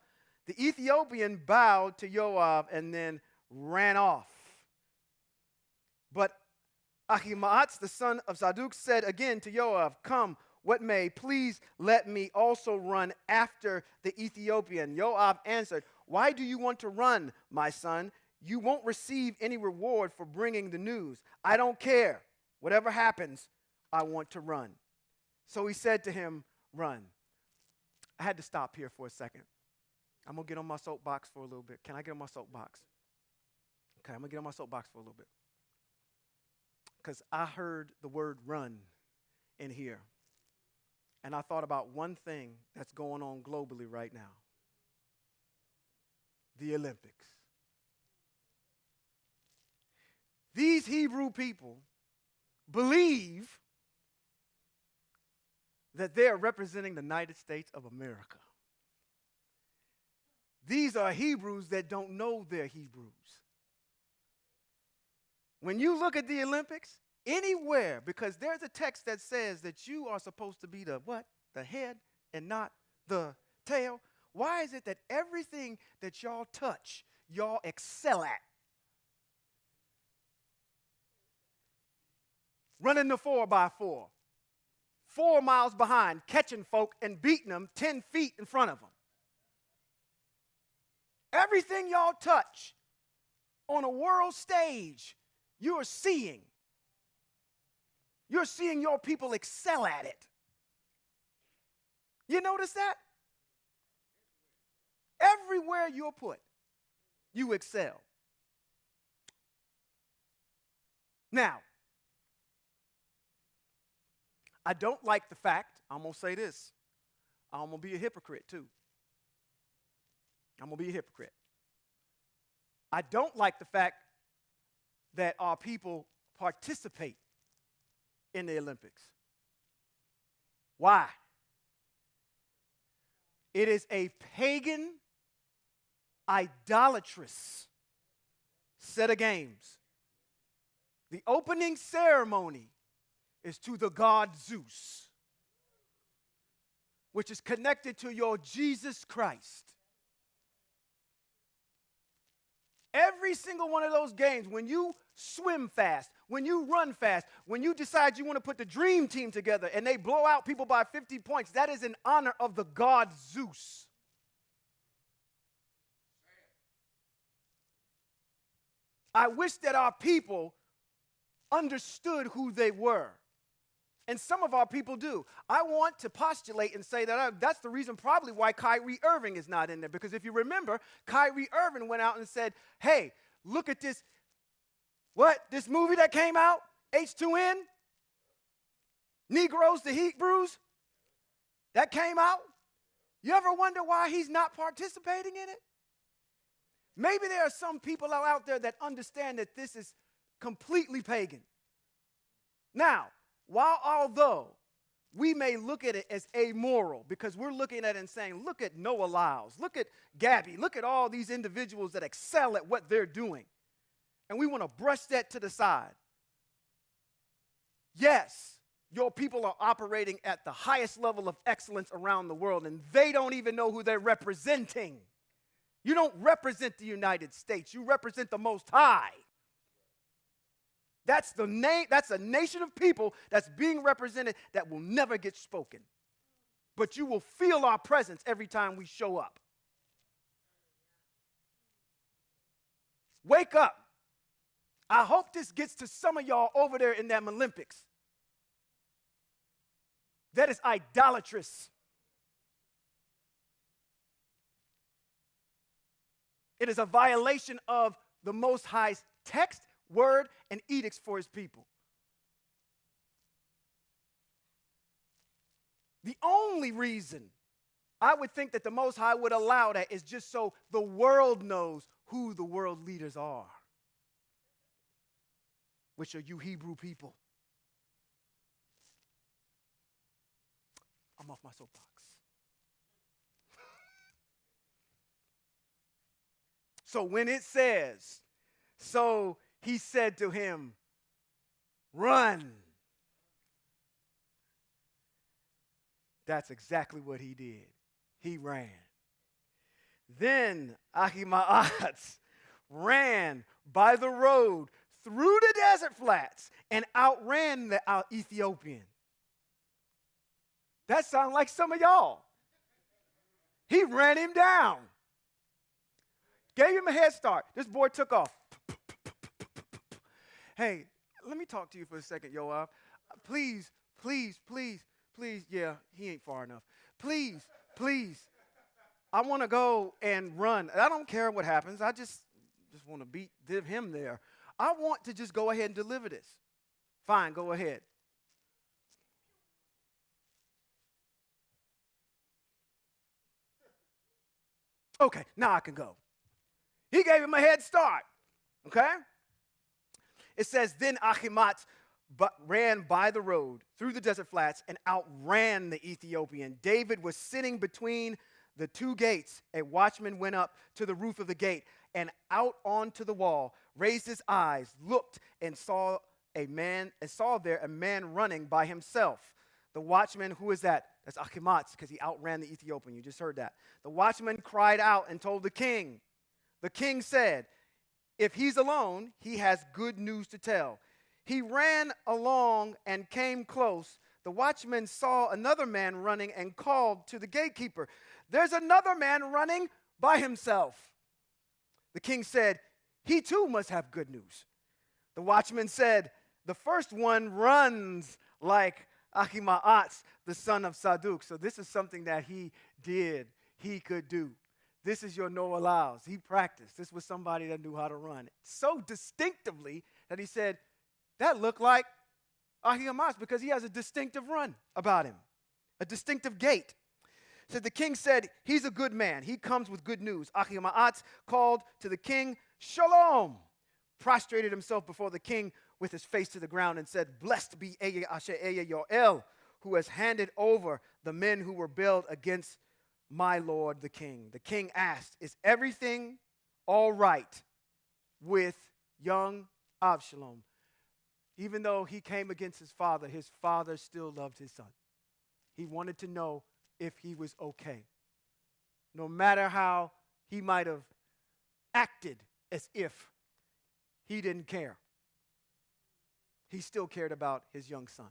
The Ethiopian bowed to Joab and then ran off. But Ahimaaz, the son of Zadok, said again to Joab, come, what may, please let me also run after the Ethiopian. Joab answered, why do you want to run, my son? You won't receive any reward for bringing the news. I don't care. Whatever happens, I want to run. So he said to him, run. I had to stop here for a second. I'm going to get on my soapbox for a little bit. Can I get on my soapbox? Okay, I'm going to get on my soapbox for a little bit. Because I heard the word run in here. And I thought about one thing that's going on globally right now. The Olympics. These Hebrew people believe that they are representing the United States of America. These are Hebrews that don't know they're Hebrews. When you look at the Olympics, anywhere, because there's a text that says that you are supposed to be the what? The head and not the tail. Why is it that everything that y'all touch, y'all excel at? Running the 4x4, 4 miles behind, catching folk and beating them 10 feet in front of them. Everything y'all touch on a world stage, you're seeing. You're seeing your people excel at it. You notice that? Everywhere you're put, you excel. Now, I don't like the fact, I'm going to say this, I'm going to be a hypocrite too. I'm going to be a hypocrite. I don't like the fact that our people participate in the Olympics. Why? It is a pagan, idolatrous set of games. The opening ceremony is to the god Zeus, which is connected to your Jesus Christ. Every single one of those games, when you swim fast, when you run fast, when you decide you want to put the dream team together and they blow out people by 50 points, that is in honor of the god Zeus. I wish that our people understood who they were. And some of our people do. I want to postulate and say that that's the reason probably why Kyrie Irving is not in there. Because if you remember, Kyrie Irving went out and said, hey, look at this, this movie that came out, H2N, Negroes to Hebrews, that came out. You ever wonder why he's not participating in it? Maybe there are some people out there that understand that this is completely pagan. Now, although we may look at it as amoral because we're looking at it and saying, look at Noah Lyles, look at Gabby, look at all these individuals that excel at what they're doing. And we want to brush that to the side. Yes, your people are operating at the highest level of excellence around the world, and they don't even know who they're representing. You don't represent the United States. You represent the Most High. That's a nation of people that's being represented that will never get spoken. But you will feel our presence every time we show up. Wake up. I hope this gets to some of y'all over there in them Olympics. That is idolatrous. It is a violation of the Most High's text, word, and edicts for his people. The only reason I would think that the Most High would allow that is just so the world knows who the world leaders are, which are you Hebrew people. I'm off my soapbox. So when it says, so he said to him, run. That's exactly what he did. He ran. Then Ahimaaz ran by the road through the desert flats and outran the Ethiopian. That sounds like some of y'all. He ran him down. Gave him a head start. This boy took off. Hey, let me talk to you for a second, Yoav. Please. Yeah, he ain't far enough. Please. I want to go and run. I don't care what happens. I just want to beat him there. I want to just go ahead and deliver this. Fine, go ahead. Okay, now I can go. He gave him a head start, okay? It says, then Ahimaaz ran by the road through the desert flats and outran the Ethiopian. David was sitting between the two gates. A watchman went up to the roof of the gate and out onto the wall, raised his eyes, looked, and saw there a man running by himself. The watchman, who is that? That's Ahimaaz, because he outran the Ethiopian. You just heard that. The watchman cried out and told the king. The king said, if he's alone, he has good news to tell. He ran along and came close. The watchman saw another man running and called to the gatekeeper, there's another man running by himself. The king said, he too must have good news. The watchman said, the first one runs like Ahimaaz, the son of Saduk. So this is something that he did, he could do. This is your Noah Lyles. He practiced. This was somebody that knew how to run so distinctively that he said, that looked like Ahimaaz because he has a distinctive run about him, a distinctive gait. So the king said, he's a good man. He comes with good news. Ahimaaz called to the king, Shalom, prostrated himself before the king with his face to the ground and said, blessed be Eye Asher Eye Yoel, who has handed over the men who were built against my lord the king. The king asked, is everything all right with young Absalom? Even though he came against his father still loved his son. He wanted to know if he was okay. No matter how he might have acted as if he didn't care. He still cared about his young son.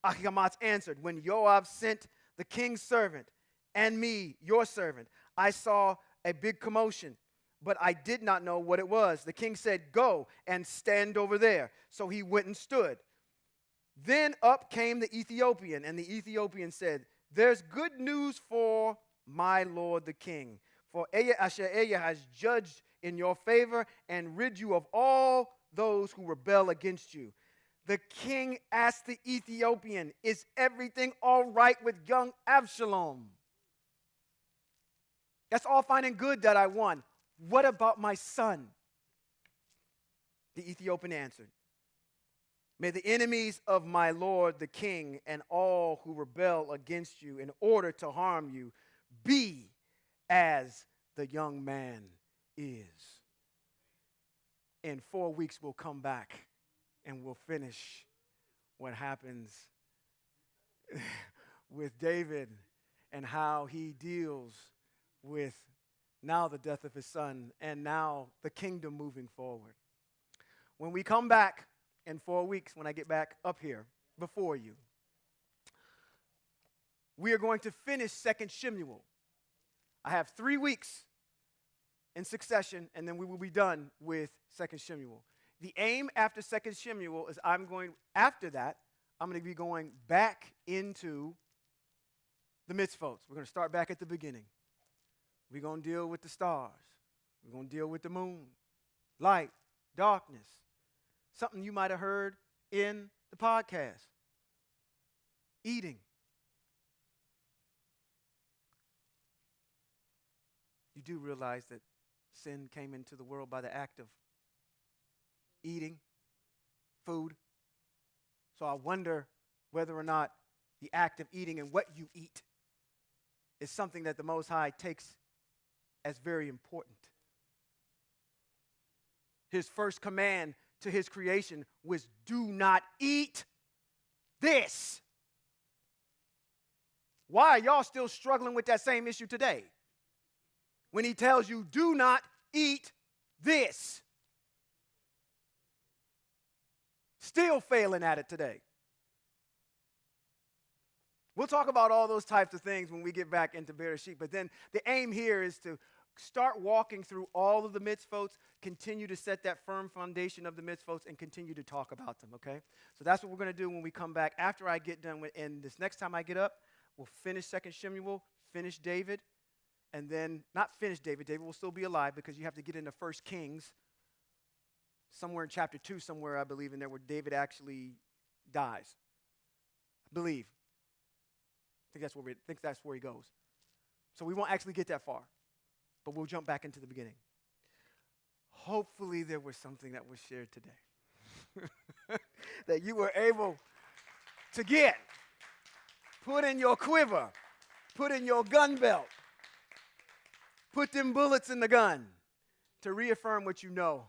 Ahimaaz answered, when Joab sent the king's servant and me, your servant, I saw a big commotion, but I did not know what it was. The king said, go and stand over there. So he went and stood. Then up came the Ethiopian, and the Ethiopian said, there's good news for my lord the king. For Aya has judged in your favor and rid you of all those who rebel against you. The king asked the Ethiopian, is everything all right with young Absalom? That's all fine and good that I won. What about my son? The Ethiopian answered, may the enemies of my lord the king and all who rebel against you in order to harm you be as the young man is. In 4 weeks, we'll come back and we'll finish what happens with David and how he deals with now the death of his son and now the kingdom moving forward. When we come back in 4 weeks, when I get back up here before you, we are going to finish 2 Shemuel. I have 3 weeks in succession, and then we will be done with 2 Shemuel. The aim after 2 Shemuel is after that, I'm going to be going back into the mitzvot. We're going to start back at the beginning. We're going to deal with the stars. We're going to deal with the moon, light, darkness. Something you might have heard in the podcast. Eating. You do realize that sin came into the world by the act of eating food. So I wonder whether or not the act of eating and what you eat is something that the Most High takes as very important. His first command to his creation was, do not eat this. Why are y'all still struggling with that same issue today? When he tells you, do not eat this. Still failing at it today. We'll talk about all those types of things when we get back into Bereshit, but then the aim here is to start walking through all of the mitzvot, continue to set that firm foundation of the mitzvot, and continue to talk about them, okay? So that's what we're going to do when we come back. After I get done with, and this next time I get up, we'll finish 2 Shemuel, finish David, and then, not finish David. David will still be alive because you have to get into 1 Kings, somewhere in chapter 2, somewhere I believe in there, where David actually dies. I believe. I think that's where he goes. So we won't actually get that far, but we'll jump back into the beginning. Hopefully there was something that was shared today that you were able to get. Put in your quiver. Put in your gun belt. Put them bullets in the gun to reaffirm what you know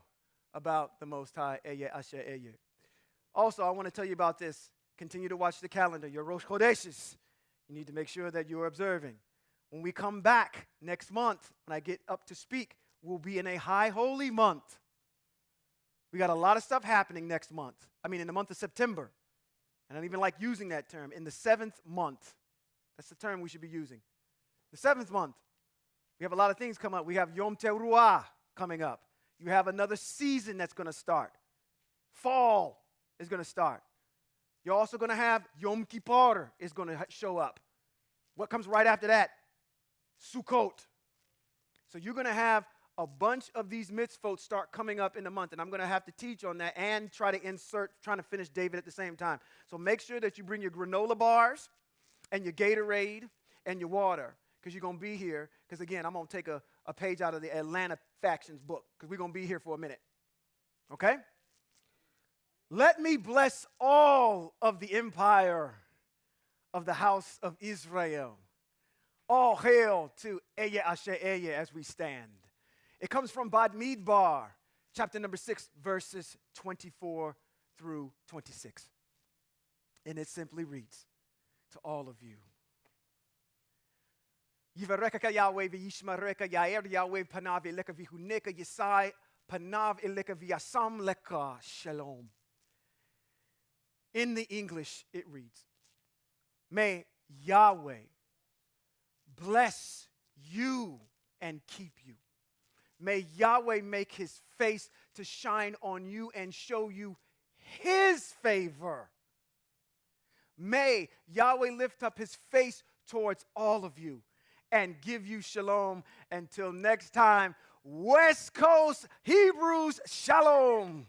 about the Most High. Also, I want to tell you about this. Continue to watch the calendar. Your Rosh Chodeshes. You need to make sure that you're observing. When we come back next month, when I get up to speak, we'll be in a high holy month. We got a lot of stuff happening next month. In the month of September. I don't even like using that term. In the 7th month. That's the term we should be using. The 7th month. We have a lot of things come up. We have Yom Teruah coming up. You have another season that's going to start. Fall is going to start. You're also going to have Yom Kippur is going to show up. What comes right after that? Sukkot. So you're going to have a bunch of these mitzvot start coming up in the month, and I'm going to have to teach on that and try to finish David at the same time. So make sure that you bring your granola bars and your Gatorade and your water, because you're going to be here. Because, again, I'm going to take a page out of the Atlanta Factions book, because we're going to be here for a minute. Okay? Let me bless all of the empire of the house of Israel. All hail to Eye Asher Eye as we stand. It comes from Bamidbar, chapter number 6, verses 24 through 26. And it simply reads, to all of you, Yivareka Yahweh v'yishmareka Yair Yahweh panav eleka v'huneka Yisai panav eleka v'yasam leka shalom. In the English, it reads, may Yahweh bless you and keep you. May Yahweh make his face to shine on you and show you his favor. May Yahweh lift up his face towards all of you and give you shalom. Until next time, West Coast Hebrews, shalom.